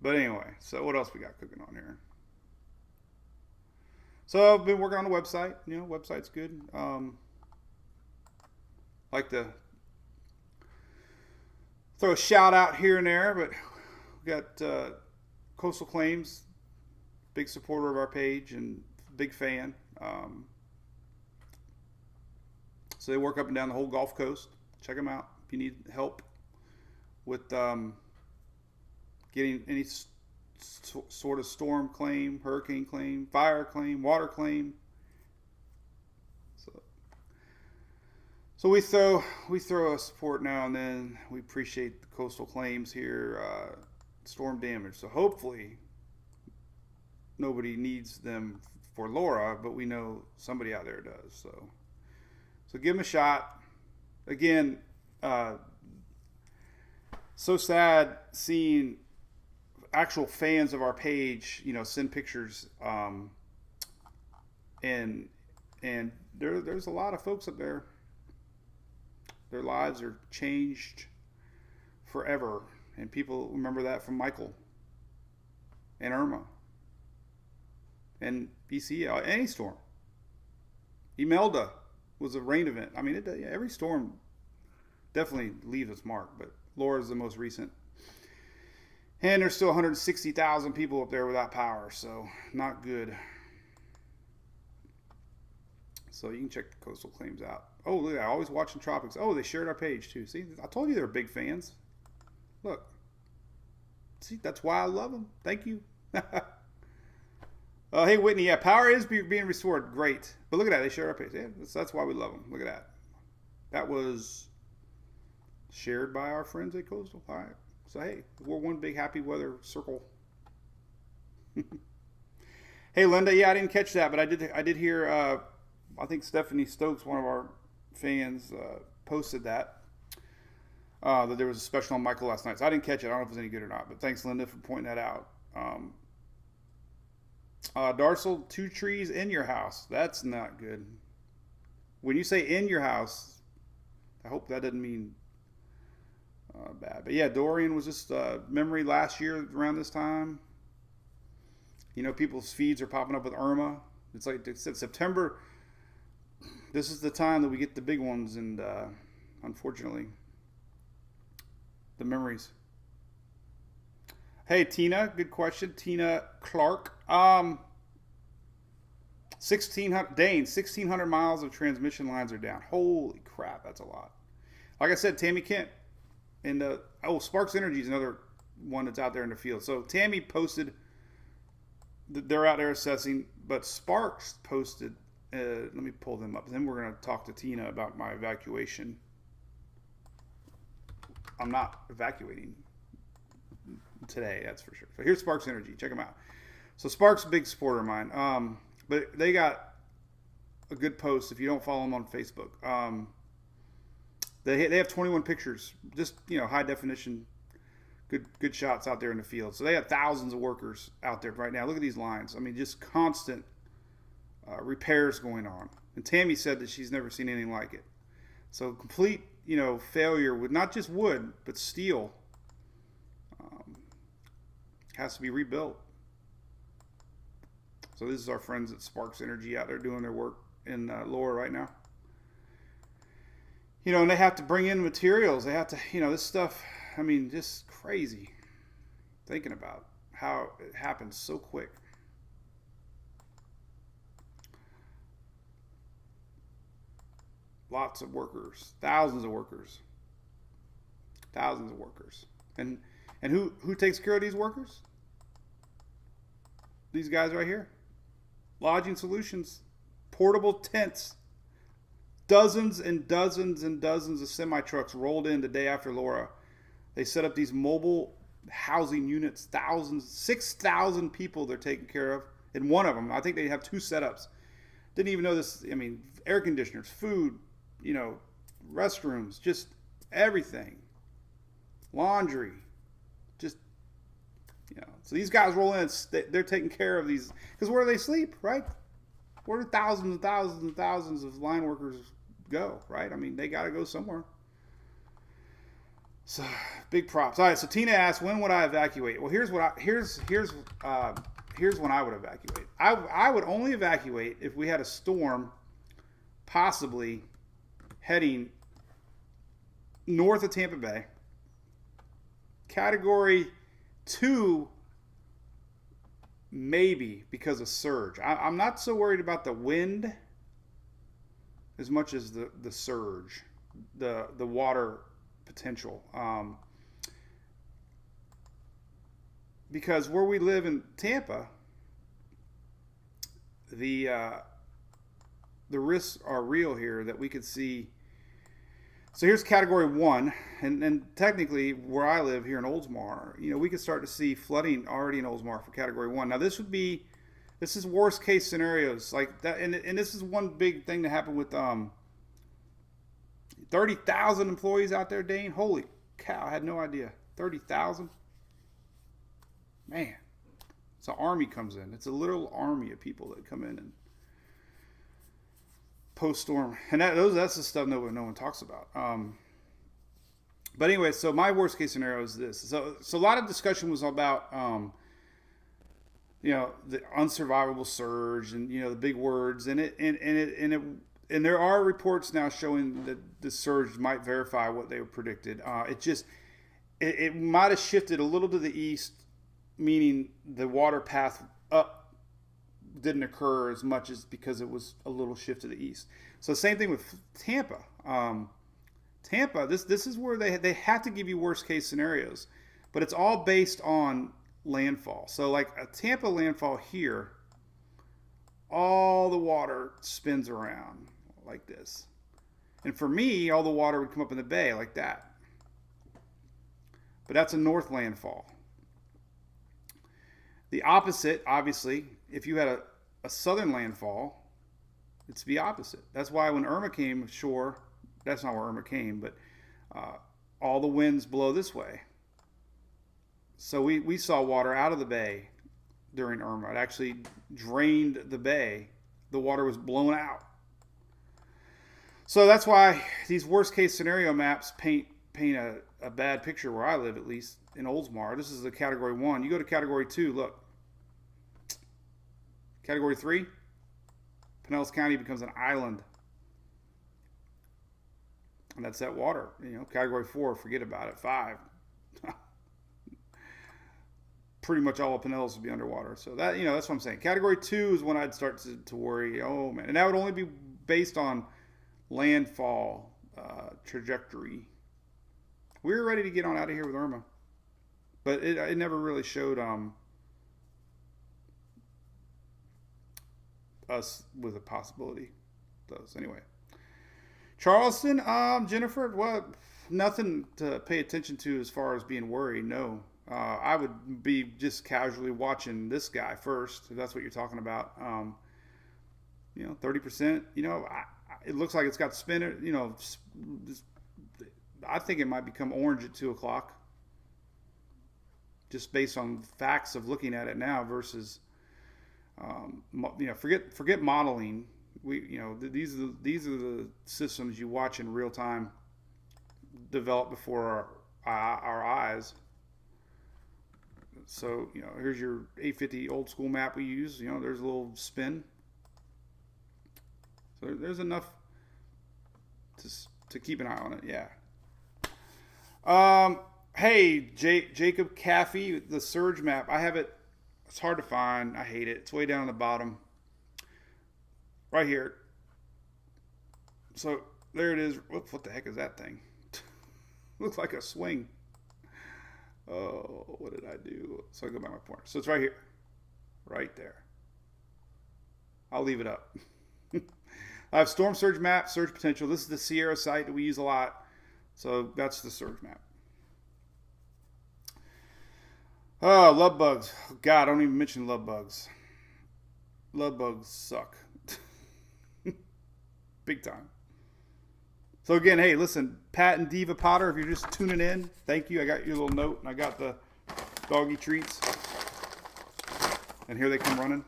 But anyway, so what else we got cooking on here? So I've been working on the website. Website's good. Like to throw a shout out here and there, but we got Coastal Claims, big supporter of our page and big fan. So they work up and down the whole Gulf Coast. Check them out if you need help with getting any sort of storm claim, hurricane claim, fire claim, water claim. So we throw a support now and then. We appreciate the Coastal Claims here, storm damage. So hopefully nobody needs them for Laura, but we know somebody out there does. So give them a shot. Again, so sad seeing actual fans of our page, send pictures, and there's a lot of folks up there. Their lives are changed forever, and people remember that from Michael and Irma and BC, any storm. Imelda was a rain event. I mean, every storm definitely leaves its mark, but Laura's the most recent. And there's still 160,000 people up there without power, so not good. So you can check the Coastal Claims out. Oh, look, I'm always watching Tropics. Oh, they shared our page too. See, I told you they were big fans. Look. See, that's why I love them. Thank you. Hey, Whitney, yeah, power is being restored. Great. But look at that. They shared our page. Yeah, that's why we love them. Look at that. That was shared by our friends at Coastal. All right. So, hey, we're one big happy weather circle. Hey, Linda, yeah, I didn't catch that, but I did hear, I think Stephanie Stokes, one of our fans, posted that there was a special on Michael last night. So I didn't catch it. I don't know if it was any good or not, but thanks, Linda, for pointing that out. Darcel, 2 trees in your house. That's not good. When you say in your house, I hope that doesn't mean bad. But yeah, Dorian was just memory last year around this time. People's feeds are popping up with Irma. It's like I said, September. This is the time that we get the big ones, and unfortunately, the memories. Hey, Tina, good question. Tina Clark. 1,600, Dane, 1,600 miles of transmission lines are down. Holy crap, that's a lot. Like I said, Tammy Kent. And Sparks Energy is another one that's out there in the field. So Tammy posted that they're out there assessing, but Sparks posted, let me pull them up. Then we're going to talk to Tina about my evacuation. I'm not evacuating today, that's for sure. So here's Sparks Energy. Check them out. So Sparks, big supporter of mine. But they got a good post if you don't follow them on Facebook. They have 21 pictures, just high definition, good shots out there in the field. So they have thousands of workers out there right now. Look at these lines. I mean, just constant repairs going on. And Tammy said that she's never seen anything like it. So complete failure with not just wood but steel has to be rebuilt. So this is our friends at Sparks Energy out there doing their work in Laura right now. And they have to bring in materials. They have to, this stuff, I mean, just crazy thinking about how it happens so quick. Lots of workers, thousands of workers. And who takes care of these workers? These guys right here. Lodging Solutions, portable tents. Dozens and dozens and dozens of semi-trucks rolled in the day after Laura. They set up these mobile housing units, 6,000 people they're taking care of. In one of them, I think they have 2 setups. Didn't even know this. I mean, air conditioners, food, restrooms, just everything. Laundry, just, So these guys roll in, they're taking care of these. Because where do they sleep, right? Where do thousands and thousands and thousands of line workers go, right? I mean, they got to go somewhere. So big props. All right. So Tina asked, when would I evacuate? Well, here's when I would evacuate. I would only evacuate if we had a storm, possibly heading north of Tampa Bay. Category 2, maybe because of surge. I'm not so worried about the wind as much as the surge, the water potential. Because where we live in Tampa, the risks are real here that we could see. So here's category 1, and technically where I live here in Oldsmar, we could start to see flooding already in Oldsmar for category 1. Now this is worst case scenarios like that, and this is one big thing that happened with 30,000 employees out there, Dane. Holy cow, I had no idea. 30,000. Man, it's an army comes in. It's a literal army of people that come in and post-storm, and that's the stuff no one talks about. But anyway, so my worst case scenario is this. So a lot of discussion was about the unsurvivable surge and the big words, and there are reports now showing that the surge might verify what they predicted. It might have shifted a little to the east, meaning the water path up didn't occur as much as because it was a little shift to the east. So same thing with Tampa. Tampa, this is where they have to give you worst case scenarios, but it's all based on landfall. So like a Tampa landfall here, all the water spins around like this. And for me, all the water would come up in the bay like that. But that's a north landfall. The opposite, obviously, if you had a southern landfall, it's the opposite. That's why when Irma came ashore, that's not where Irma came, but all the winds blow this way. So we saw water out of the bay during Irma. It actually drained the bay. The water was blown out. So that's why these worst case scenario maps paint a bad picture where I live, at least in Oldsmar. This is the category 1. You go to category 2, look. Category 3, Pinellas County becomes an island. And that's that water. You know, Category 4, forget about it. 5. Pretty much all of Pinellas would be underwater. So that, you know, that's what I'm saying. Category 2 is when I'd start to worry. Oh, man. And that would only be based on landfall trajectory. We were ready to get on out of here with Irma. But it never really showed us with a possibility. It does. Anyway. Charleston, Jennifer, well, nothing to pay attention to as far as being worried, no. I would be just casually watching this guy first, if that's what you're talking about. You know, 30%, you know, it looks like it's got spin, you know, I think it might become orange at 2 o'clock. Just based on facts of looking at it now versus, you know, forget modeling. You know, these are the systems you watch in real time develop before our eyes. So, you know, here's your 850 old school map we use. You know, there's a little spin. So there's enough to keep an eye on it. Yeah. Hey, Jacob Caffey, the surge map. I have it. It's hard to find. I hate it. It's way down at the bottom. Right here. So there it is. Whoops, what the heck is that thing? Looks like a swing. Oh, what did I do? So I go by my pointer. So it's right here. Right there. I'll leave it up. I have storm surge map, surge potential. This is the Sierra site that we use a lot. So that's the surge map. Oh, love bugs. God, I don't even mention love bugs. Love bugs suck. Big time. So again, hey, listen, Pat and Diva Potter, if you're just tuning in, thank you. I got your little note, and I got the doggy treats. And here they come running.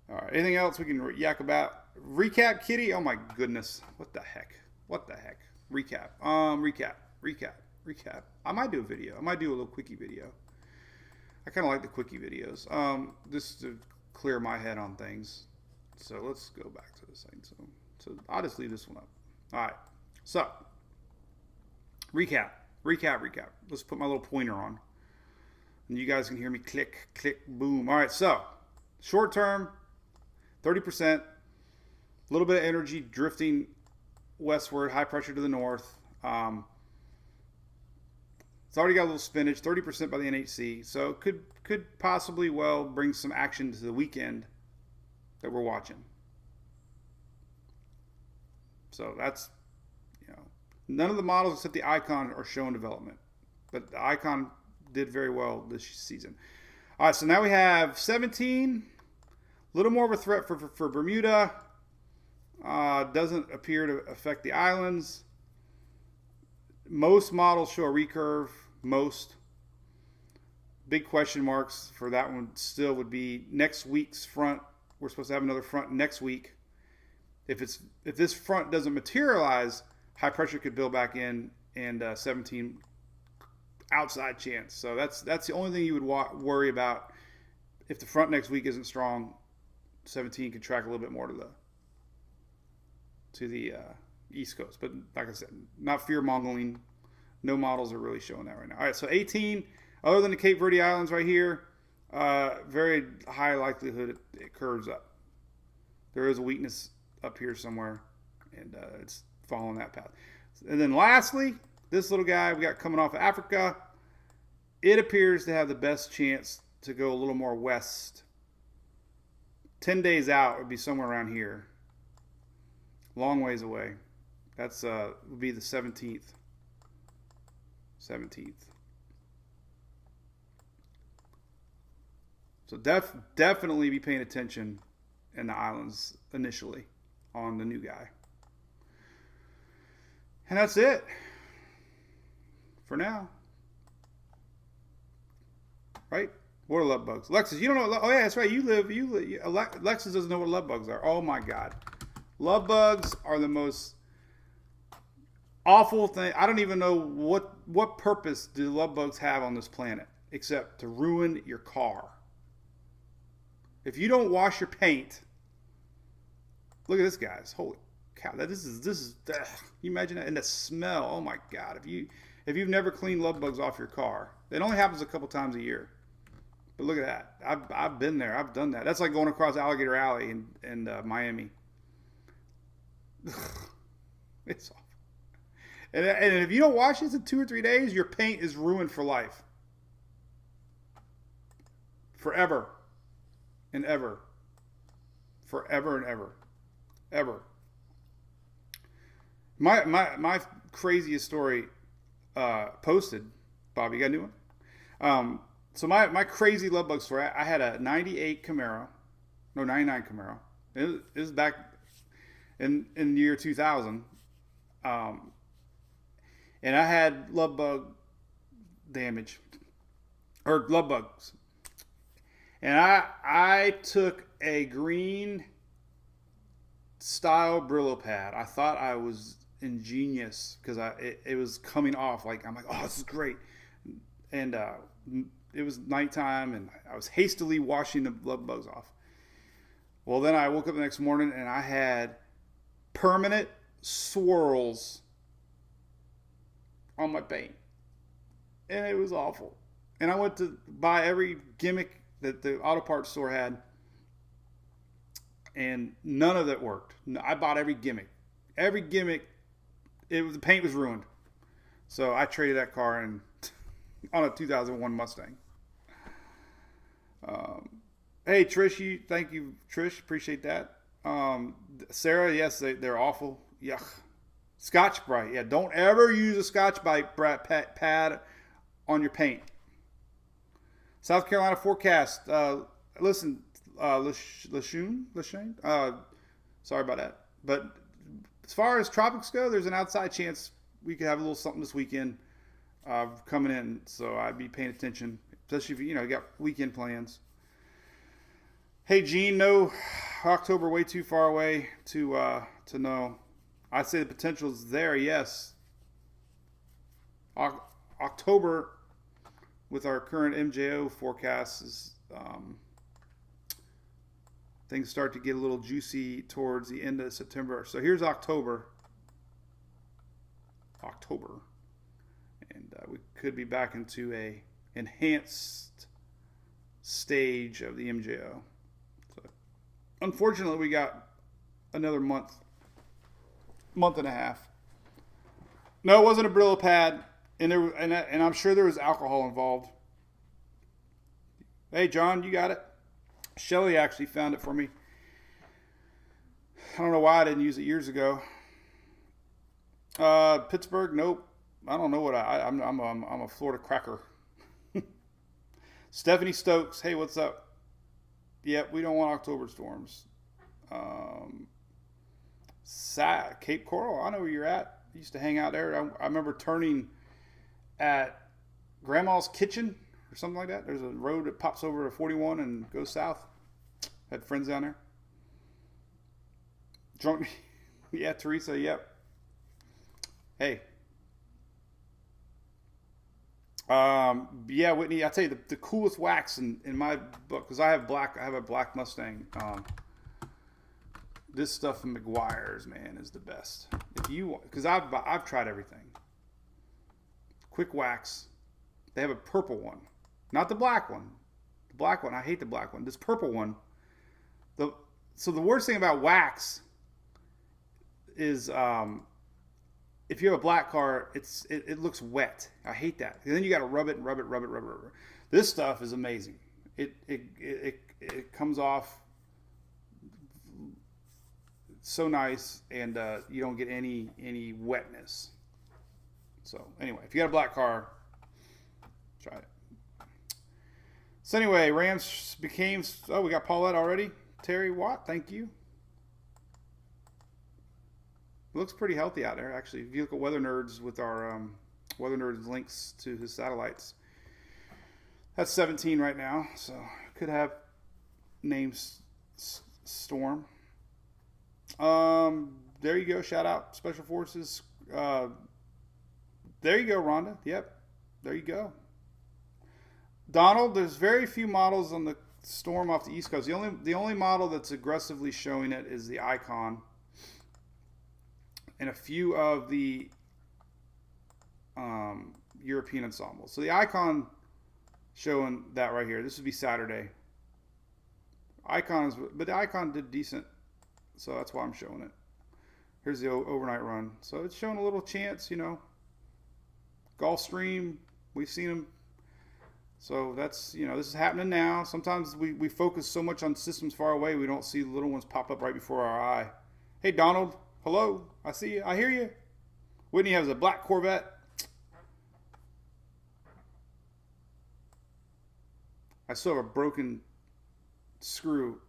All right, anything else we can yak about? Recap, Kitty? Oh my goodness. What the heck? What the heck? Recap. Recap. I might do a video. I might do a little quickie video. I kind of like the quickie videos. Just to clear my head on things. So let's go back to this thing. So I'll just leave this one up. All right. So recap. Let's put my little pointer on. And you guys can hear me click, click, boom. All right. So short term, 30%. A little bit of energy drifting westward, high pressure to the north. It's already got a little spinach, 30% by the NHC. So could possibly well bring some action to the weekend that we're watching. So that's, you know, none of the models except the Icon are showing development. But the Icon did very well this season. All right, so now we have 17. A little more of a threat for Bermuda. Doesn't appear to affect the islands. Most models show a recurve. Most. Big question marks for that one still would be next week's front. We're supposed to have another front next week. If this front doesn't materialize, high pressure could build back in, and 17 outside chance. So that's the only thing you would worry about. If the front next week isn't strong, 17 could track a little bit more to the East Coast. But like I said, not fear-mongering. No models are really showing that right now. All right, so 18, other than the Cape Verde Islands right here, very high likelihood it curves up. There is a weakness up here somewhere, and it's following that path. And then lastly, this little guy we got coming off of Africa, it appears to have the best chance to go a little more west. 10 days out would be somewhere around here. Long ways away. That's would be the 17th. 17th. So definitely be paying attention in the islands initially on the new guy. And that's it for now. Right? What are love bugs? Lexus, you don't know. Oh, yeah, that's right. Lexus doesn't know what love bugs are. Oh, my God. Love bugs are the most awful thing. I don't even know what purpose do love bugs have on this planet except to ruin your car. If you don't wash your paint, look at this, guys. Holy cow! This is. Ugh. You imagine that, and the smell. Oh my God! If you've never cleaned love bugs off your car, it only happens a couple times a year. But look at that. I've been there. I've done that. That's like going across Alligator Alley in Miami. It's awful. And if you don't wash this in 2 or 3 days, your paint is ruined for life. Forever and ever. Forever and ever. Ever. My craziest story posted. Bob, you got a new one? So my crazy love bug story, I had a 99 Camaro. It was back in the year 2000. And I had love bug damage. Or love bugs. And I took a green style Brillo pad. I thought I was ingenious because it was coming off. I'm like, oh, this is great. And it was nighttime, and I was hastily washing the love bugs off. Well, then I woke up the next morning, and I had permanent swirls on my paint. And it was awful. And I went to buy every gimmick that the auto parts store had, and none of it worked. I bought every gimmick. Every gimmick, the paint was ruined. So I traded that car on a 2001 Mustang. Hey, Trish, thank you, Trish. Appreciate that. Sarah, yes, they're awful. Yuck. Scotch-Brite. Yeah, don't ever use a Scotch-Brite pad on your paint. South Carolina forecast. Listen, Lashune? Sorry about that. But as far as tropics go, there's an outside chance we could have a little something this weekend coming in. So I'd be paying attention, especially if you got weekend plans. Hey, Gene, no, October way too far away to know. I'd say the potential is there, yes. October, with our current MJO forecast, is things start to get a little juicy towards the end of September. So here's October. And we could be back into a enhanced stage of the MJO. So, unfortunately, we got another month and a half. No, it wasn't a Brillo pad, and I'm sure there was alcohol involved. Hey, John, you got it. Shelly actually found it for me. I don't know why I didn't use it years ago. Pittsburgh, nope. I don't know what I'm a Florida cracker. Stephanie Stokes, hey, what's up? Yep, we don't want October storms. Cape Coral, I know where you're at. I used to hang out there. I remember turning at Grandma's Kitchen or something like that. There's a road that pops over to 41 and goes south. Had friends down there. Drunk. Yeah, Teresa, yep. Hey. Yeah, Whitney, I tell you, the coolest wax in my book, because I have a black Mustang. This stuff from McGuire's, man, is the best. Because I've tried everything. Quick wax. They have a purple one, not the black one. The black one, I hate the black one. This purple one. So the worst thing about wax is if you have a black car, it looks wet. I hate that. And then you got to rub it. This stuff is amazing. It comes off so nice, and you don't get any wetness. So anyway, if you got a black car, try it. So anyway, Rams became. Oh, we got Paulette already. Terry Watt, thank you. It looks pretty healthy out there, actually. If you look at Weather Nerds with our Weather Nerds links to his satellites, that's 17 right now, so could have names Storm. There you go. Shout out Special Forces. There you go, Rhonda. Yep. There you go. Donald, there's very few models on the storm off the East Coast. The only model that's aggressively showing it is the Icon, and a few of the European ensembles. So the Icon showing that right here. This would be Saturday. But the Icon did decent, so that's why I'm showing it. Here's the overnight run. So it's showing a little chance, you know. Gulfstream, we've seen them. So that's, you know, this is happening now. Sometimes we focus so much on systems far away, we don't see the little ones pop up right before our eye. Hey, Donald. Hello. I see you. I hear you. Whitney has a black Corvette. I still have a broken screw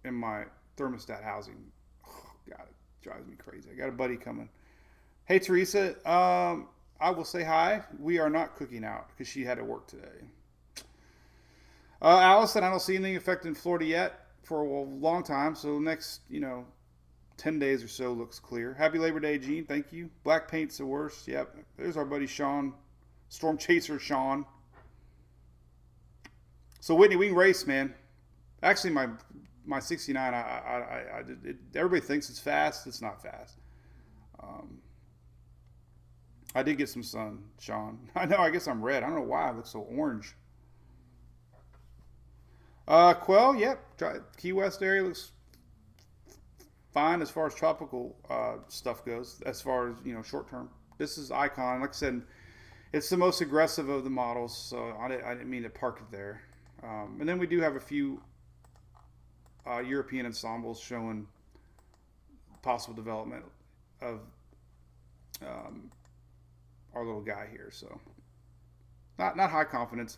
in my thermostat housing. Oh, God, it drives me crazy. I got a buddy coming. Hey, Teresa. I will say hi. We are not cooking out because she had to work today. Allison, I don't see anything affecting Florida yet for a long time. So next, 10 days or so looks clear. Happy Labor Day, Gene. Thank you. Black paint's the worst. Yep. There's our buddy Sean. Storm Chaser Sean. So Whitney, we can race, man. Actually, my 69, everybody thinks it's fast. It's not fast. I did get some sun, Sean. I know. I guess I'm red. I don't know why I look so orange. Quell, yep. Key West area looks fine as far as tropical stuff goes. As far as short term, this is Icon. Like I said, it's the most aggressive of the models, so I didn't mean to park it there. And then we do have a few European ensembles showing possible development of our little guy here. So not high confidence,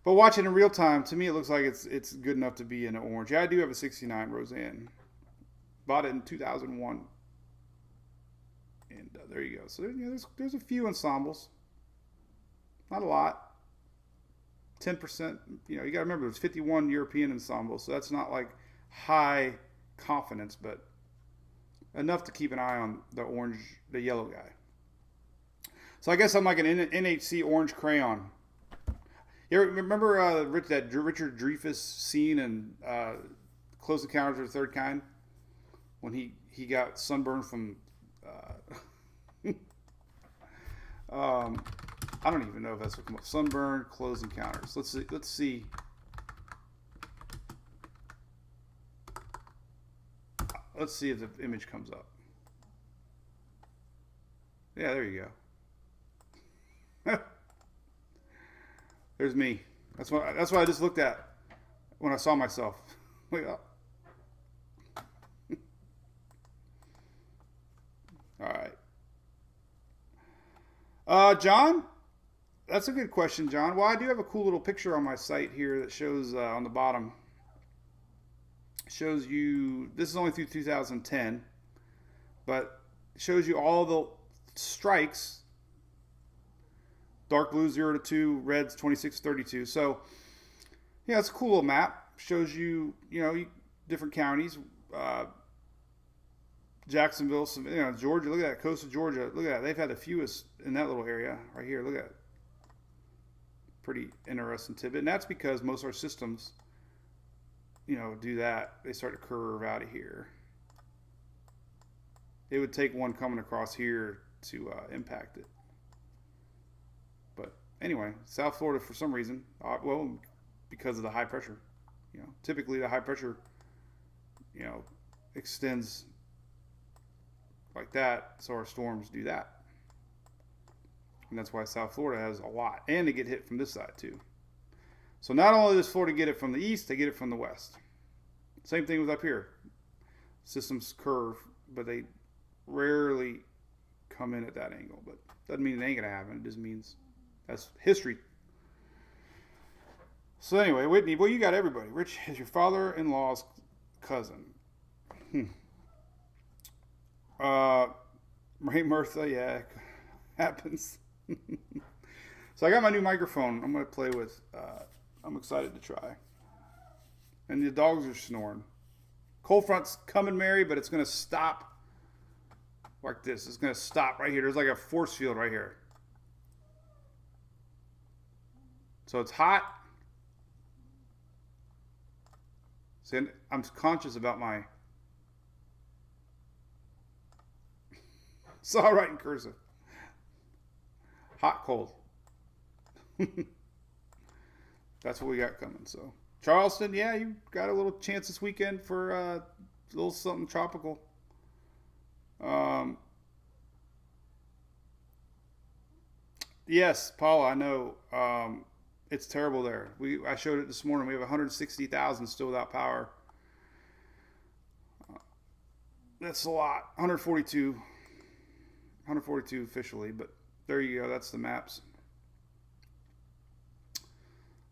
but watching in real time, to me it looks like it's good enough to be in an orange. Yeah, I do have a 69 Roseanne. Bought it in 2001, and there you go. So there's a few ensembles, not a lot. 10%, you got to remember there's 51 European ensembles, so that's not like high confidence, but enough to keep an eye on the yellow guy. So I guess I'm like an NHC orange crayon. You remember that Richard Dreyfuss scene in Close Encounters of the Third Kind when he got sunburned from I don't even know if that's what comes up. Sunburn, Close Encounters. Let's see. Let's see if the image comes up. Yeah, there you go. There's me. That's what I just looked at when I saw myself. Look up. All right. John? That's a good question, John. Well, I do have a cool little picture on my site here that shows on the bottom. Shows you, this is only through 2010, but shows you all the strikes. Dark blue 0 to 2, reds 26 to 32. So, yeah, it's a cool little map. Shows you, different counties. Jacksonville, Georgia. Look at that, coast of Georgia. Look at that. They've had the fewest in that little area right here. Look at that. Pretty interesting tidbit. And that's because most of our systems, do that. They start to curve out of here. It would take one coming across here to impact it. But anyway, South Florida, for some reason, because of the high pressure. Typically the high pressure, extends like that, so our storms do that. And that's why South Florida has a lot. And they get hit from this side too. So not only does Florida get it from the east, they get it from the west. Same thing with up here. Systems curve, but they rarely come in at that angle. But doesn't mean it ain't going to happen. It just means that's history. So anyway, Whitney, well, you got everybody. Rich is your father-in-law's cousin. Marie Martha, yeah, happens. So I got my new microphone I'm going to play with. I'm excited to try. And the dogs are snoring. Cold front's coming, Mary, but it's going to stop like this. It's going to stop right here. There's like a force field right here. So it's hot. See, I'm conscious about my... Saw right in cursive. Hot, cold. That's what we got coming. So Charleston, yeah, you got a little chance this weekend for a little something tropical. Yes, Paula, I know. It's terrible there. I showed it this morning. We have 160,000 still without power. That's a lot. 142 officially, but there you go. That's the maps.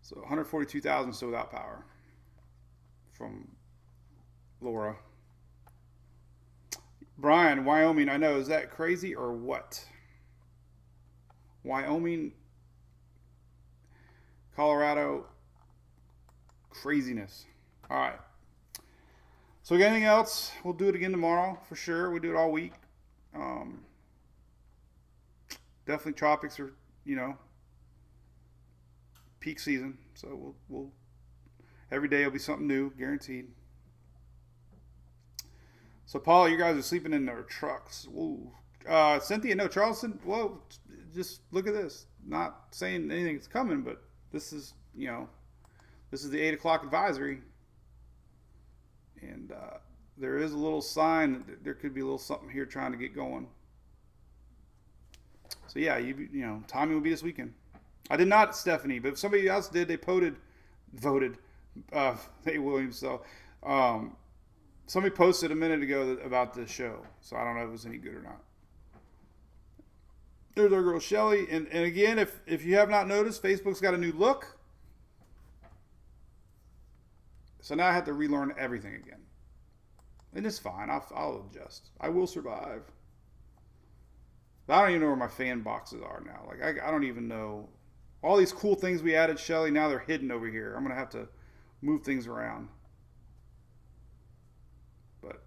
So 142,000 still without power from Laura. Brian, Wyoming, I know. Is that crazy or what? Wyoming, Colorado, craziness. All right. So we got anything else? We'll do it again tomorrow for sure. We do it all week. Definitely tropics are, peak season. So we'll every day will be something new, guaranteed. So Paul, you guys are sleeping in their trucks. Woo. Cynthia, no, Charleston. Whoa, just look at this. Not saying anything's coming, but this is, this is the 8 o'clock advisory. And there is a little sign that there could be a little something here trying to get going. So yeah, timing will be this weekend. I did not, Stephanie, but if somebody else did, they voted. Hey, Williams. So somebody posted a minute ago about this show, so I don't know if it was any good or not. There's our girl Shelly, and again, if you have not noticed, Facebook's got a new look. So now I have to relearn everything again. And it's fine. I'll adjust. I will survive. But I don't even know where my fan boxes are now. Like, I don't even know. All these cool things we added, Shelly, now they're hidden over here. I'm going to have to move things around. But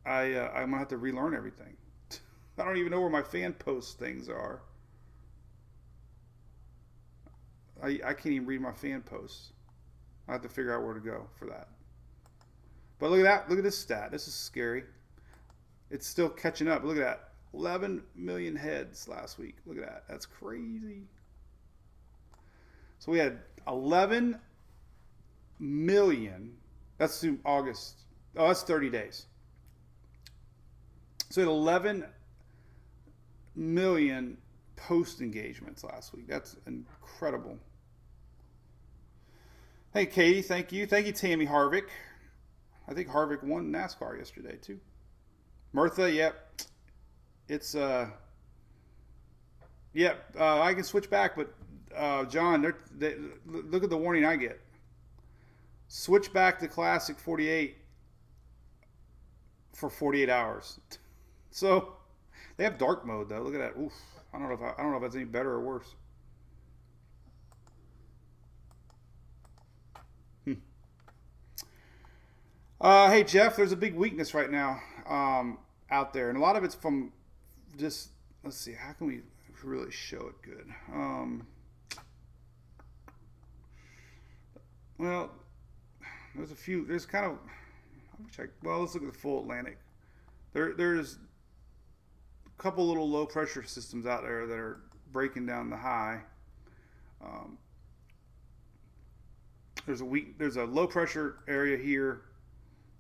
I'm going to have to relearn everything. I don't even know where my fan post things are. I can't even read my fan posts. I have to figure out where to go for that. But look at that. Look at this stat. This is scary. It's still catching up. Look at that. 11 million heads last week. Look at that. That's crazy. So we had 11 million. That's through August. Oh, that's 30 days. So we had 11 million post engagements last week. That's incredible. Hey, Katie, thank you. Thank you, Tammy Harvick. I think Harvick won NASCAR yesterday, too. Mirtha, yep. It's, I can switch back, but, John, look at the warning I get. Switch back to Classic 48 for 48 hours. So, they have dark mode, though. Look at that. Oof. I don't know if that's any better or worse. Hey, Jeff, there's a big weakness right now out there. And a lot of it's from just, let's see, how can we really show it good? Well, there's kind of, let's look at the full Atlantic. There's a couple little low pressure systems out there that are breaking down the high. There's a low pressure area here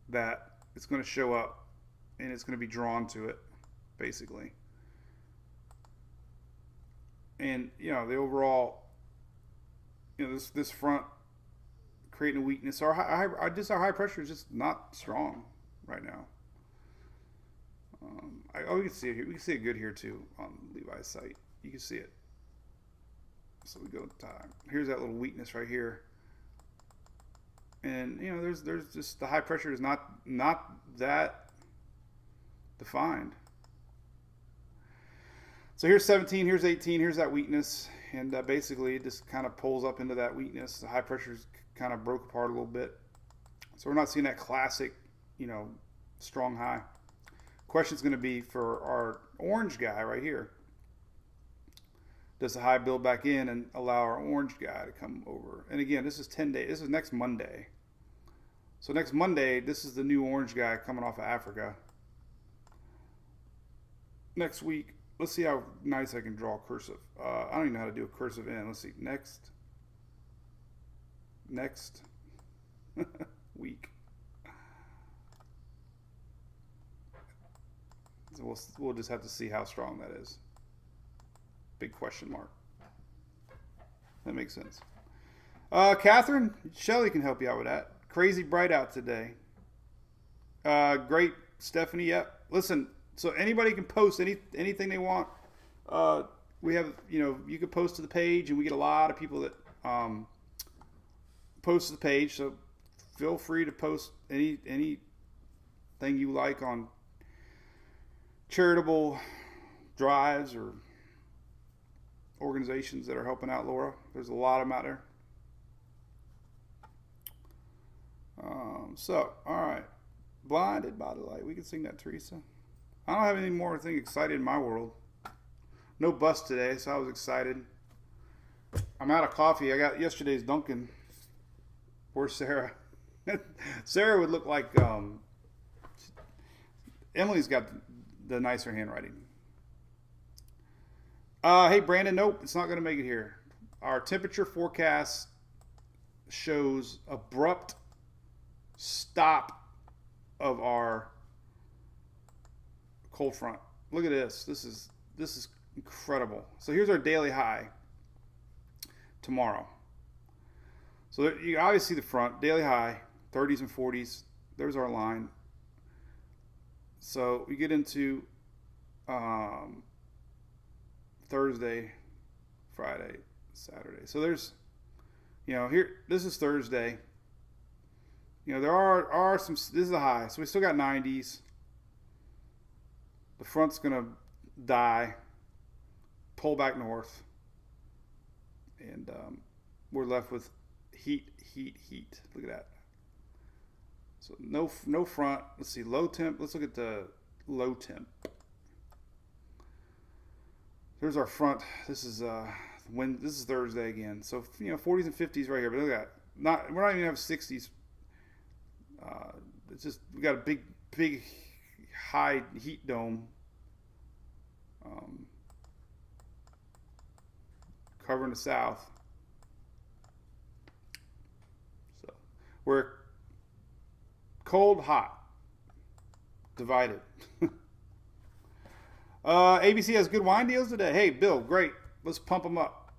that it's going to show up and it's going to be drawn to it, basically. And, the overall, this front creating a weakness. Our high pressure is just not strong right now. We can see it here. We can see it good here too on Levi's site. You can see it. So we go time. Here's that little weakness right here. And there's just the high pressure is not that defined. So here's 17, here's 18, here's that weakness, and basically it just kind of pulls up into that weakness. The high pressure's kind of broke apart a little bit, so we're not seeing that classic, strong high. Question's going to be for our orange guy right here. Does the high build back in and allow our orange guy to come over? And again, this is 10 days. This is next Monday. So next Monday, this is the new orange guy coming off of Africa. Next week, let's see how nice I can draw cursive. I don't even know how to do a cursive in. Let's see. Next week. So we'll just have to see how strong that is. Big question mark. That makes sense. Catherine, Shelly can help you out with that. Crazy bright out today. Great, Stephanie. Yep. Listen, so anybody can post anything they want. We have, you can post to the page, and we get a lot of people that post to the page. So feel free to post anything you like on charitable drives or organizations that are helping out Laura. There's a lot of them out there. All right. Blinded by the light. We can sing that, Teresa. I don't have any more thing excited in my world. No bus today, so I was excited. I'm out of coffee. I got yesterday's Dunkin'. Where's Sarah? Sarah would look like Emily's got the nicer handwriting. Hey, Brandon, nope, it's not going to make it here. Our temperature forecast shows abrupt stop of our cold front. Look at this. This is incredible. So here's our daily high tomorrow. So there, you obviously see the front, daily high, 30s and 40s. There's our line. So we get into Thursday, Friday, Saturday. So there's, here, this is Thursday. There are some, this is a high. So we still got 90s. The front's going to die, pull back north. And we're left with heat. Look at that. So no front. Let's see, low temp. Let's look at the low temp. There's our front. This is this is Thursday again. So 40s and 50s right here. But look at that. We're not even have 60s. It's just we got a big high heat dome covering the south. So we're cold, hot, divided. ABC has good wine deals today. Hey, Bill, great. Let's pump them up.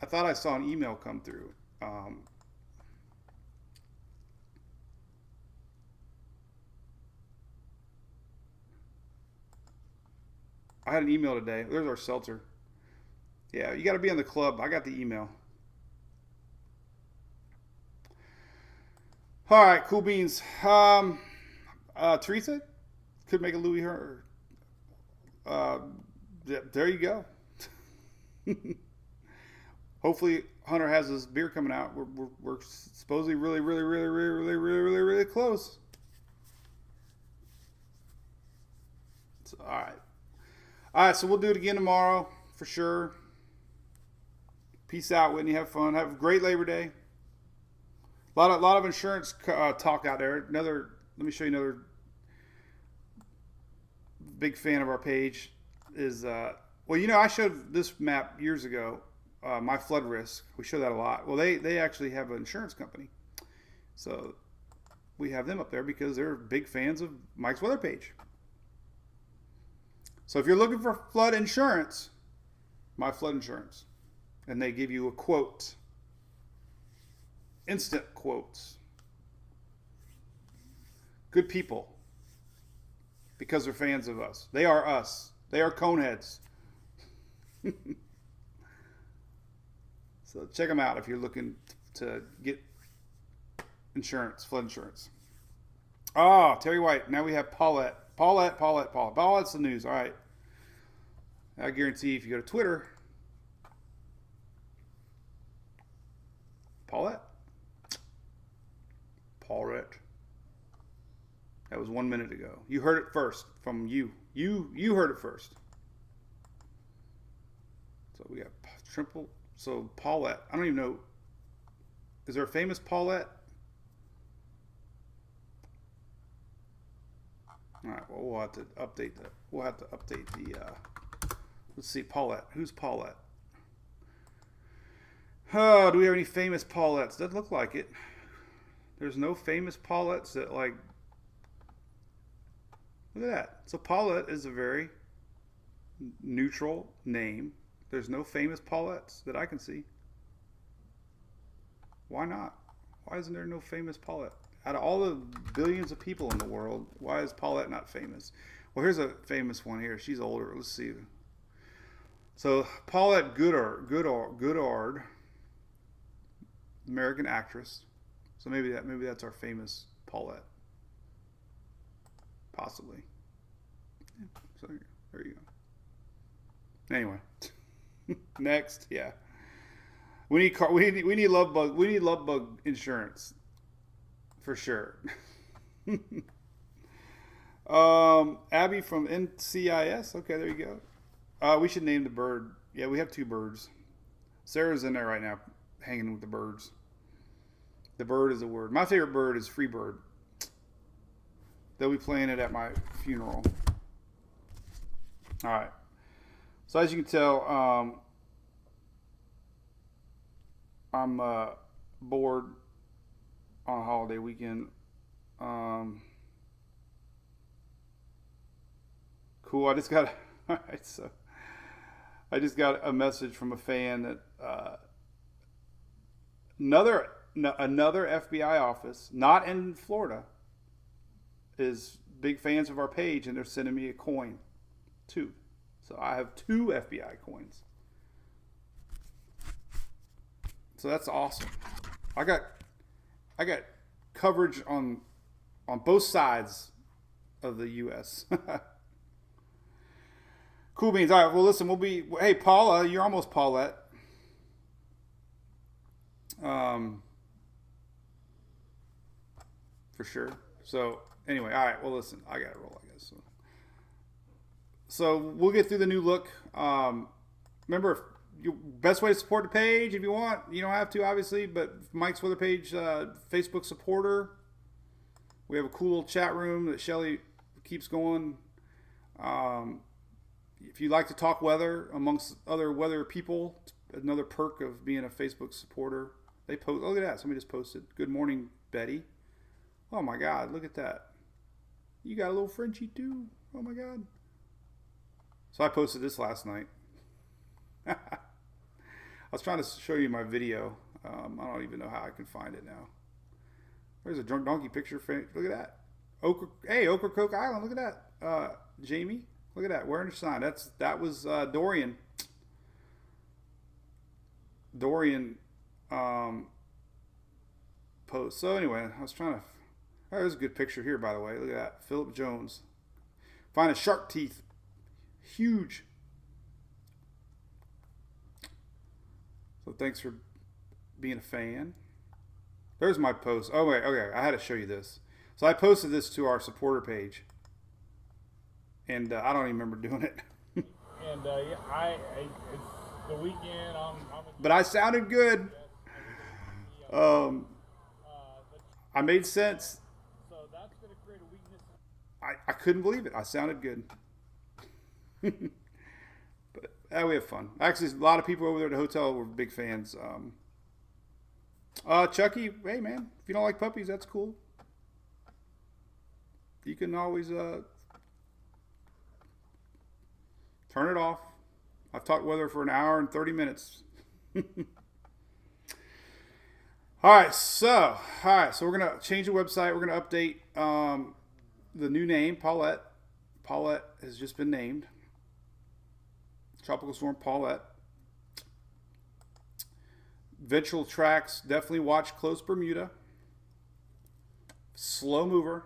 I thought I saw an email come through. I had an email today. There's our seltzer. Yeah, you got to be in the club. I got the email. All right, cool beans. Teresa could make a Louis her. There you go. Hopefully Hunter has his beer coming out. We're supposedly really close. So, all right, so we'll do it again tomorrow for sure. Peace out, Whitney. Have fun. Have a great Labor Day. A lot of insurance talk out there. Let me show you another big fan of our page is I showed this map years ago, my flood risk. We show that a lot. Well, they actually have an insurance company, so we have them up there because they're big fans of Mike's weather page. So if you're looking for flood insurance, my flood insurance, and they give you a quote, instant quotes. Good people, because they're fans of us. They are us. They are coneheads. So check them out if you're looking to get insurance, flood insurance. Oh, Terry White. Now we have Paulette. Paulette's the news. All right. I guarantee if you go to Twitter, Paulette. That was 1 minute ago. You heard it first from you. You heard it first. So we got triple. So Paulette. I don't even know. Is there a famous Paulette? All right. Well, we'll have to update the. Let's see, Paulette. Who's Paulette? Oh, do we have any famous Paulettes? Doesn't look like it. There's no famous Paulettes that like. Look at that. So Paulette is a very neutral name. There's no famous Paulettes that I can see. Why not? Why isn't there no famous Paulette? Out of all the billions of people in the world, why is Paulette not famous? Well, here's a famous one here. She's older. Let's see. So Paulette Goddard, American actress. So maybe that's our famous Paulette. Possibly. Yeah, so there you go. Anyway, next, yeah. We need love bug insurance for sure. Abby from NCIS. Okay, there you go. We should name the bird. Yeah, we have 2 birds. Sarah's in there right now, hanging with the birds. The bird is a word. My favorite bird is free bird. They'll be playing it at my funeral. All right. So as you can tell, I'm bored on a holiday weekend. Cool. I just got. All right. So I just got a message from a fan that another FBI office, not in Florida, is big fans of our page, and they're sending me a coin, 2. So I have 2 FBI coins. So that's awesome. I got coverage on both sides of the U.S. Cool beans. All right. Well, listen. Hey, Paula, you're almost Paulette. For sure. So anyway, all right. Well, listen. I gotta roll, I guess. So we'll get through the new look. Remember, best way to support the page if you want. You don't have to, obviously, but Mike's Weather Page Facebook supporter. We have a cool chat room that Shelly keeps going. If you like to talk weather amongst other weather people, another perk of being a Facebook supporter. They post. Look at that. Somebody just posted. Good morning, Betty. Oh my God, look at that. You got a little Frenchie too. Oh my God. So I posted this last night. I was trying to show you my video. I don't even know how I can find it now. There's a drunk donkey picture. Look at that. Ocracoke Island. Look at that. Jamie, look at that. Wearing a sign. That was Dorian. Dorian post. So anyway, I was trying to. Oh, there's a good picture here, by the way. Look at that. Philip Jones. Find a shark teeth. Huge. So thanks for being a fan. There's my post. Oh, wait. Okay. I had to show you this. So I posted this to our supporter page. And I don't even remember doing it. And yeah, it's the weekend. But I sounded good. I made sense. So that's going to create a weakness. I couldn't believe it. I sounded good. But we have fun. Actually, a lot of people over there at the hotel were big fans. Chucky, hey man, if you don't like puppies, that's cool. You can always turn it off. I've talked weather for an hour and 30 minutes. All right, so we're gonna change the website. We're gonna update the new name, Paulette. Paulette has just been named. Tropical Storm Paulette. Ventral tracks, definitely watch Close Bermuda. Slow mover.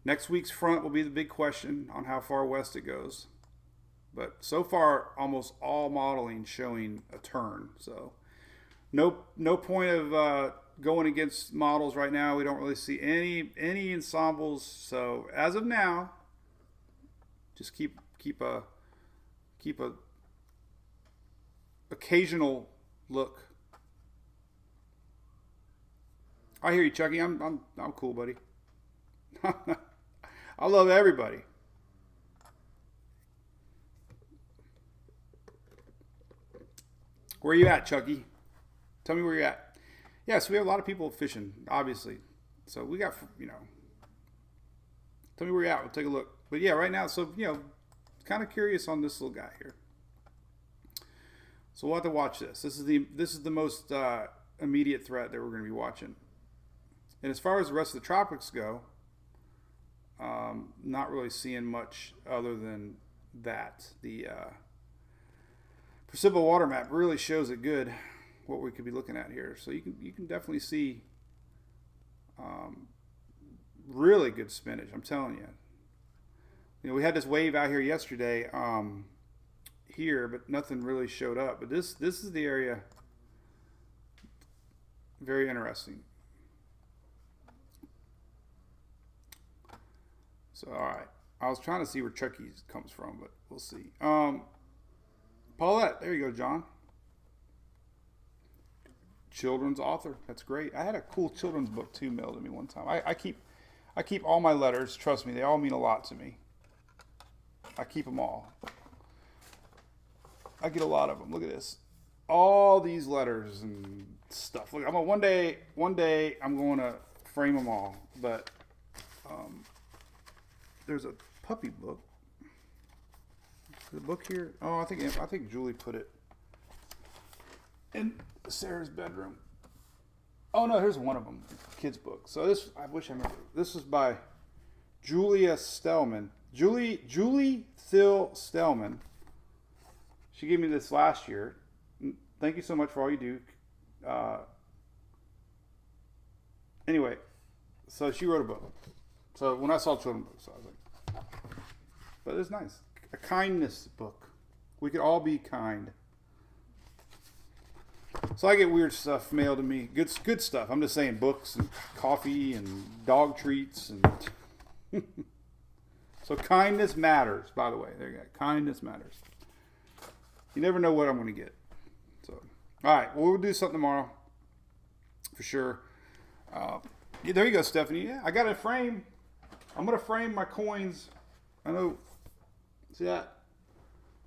Next week's front will be the big question on how far west it goes. But so far, almost all modeling showing a turn. So no point of going against models right now. We don't really see any ensembles. So as of now, just keep a occasional look. I hear you, Chucky. I'm cool, buddy. I love everybody. Where you at, Chucky? Tell me where you're at. Yeah, so we have a lot of people fishing, obviously. So we got, you know, tell me where you're at. We'll take a look. But yeah, right now, so, you know, kind of curious on this little guy here. So we'll have to watch this. This is the most immediate threat that we're going to be watching. And as far as the rest of the tropics go, not really seeing much other than that. The precipitable water map really shows it good what we could be looking at here. So you can definitely see really good spinach. I'm telling you. You know, we had this wave out here yesterday here, but nothing really showed up. But this is the area. Very interesting. So all right, I was trying to see where Chucky comes from, but we'll see. Paulette, there you go, John. Children's author. That's great. I had a cool children's book too mailed to me one time. I keep all my letters. Trust me, they all mean a lot to me. I keep them all. I get a lot of them. Look at this. All these letters and stuff. Look, one day I'm going to frame them all. But there's a puppy book. The book here. Oh, I think Julie put it in Sarah's bedroom. Oh no, here's one of them. Kids book. So this, I wish I remember. This is by Julia Stellman. Julie Thill Stellman. She gave me this last year. Thank you so much for all you do. Anyway, so she wrote a book. So when I saw children's books, I was like, but it's nice. A kindness book. We could all be kind. So I get weird stuff mailed to me. Good stuff. I'm just saying, books and coffee and dog treats and so kindness matters, by the way. There you go. Kindness matters. You never know what I'm going to get. So, all right. Well, we'll do something tomorrow for sure. Yeah, there you go, Stephanie. Yeah, I got a frame. I'm going to frame my coins. I know. See that?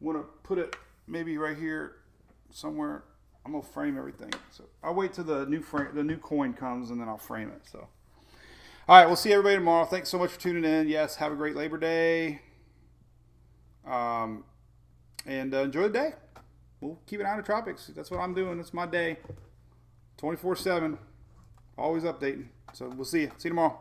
I'm going to put it maybe right here somewhere. I'm going to frame everything. So I'll wait till the new coin comes, and then I'll frame it. So, all right. We'll see everybody tomorrow. Thanks so much for tuning in. Yes, have a great Labor Day. And enjoy the day. We'll keep an eye on the tropics. That's what I'm doing. It's my day. 24/7. Always updating. So we'll see you. See you tomorrow.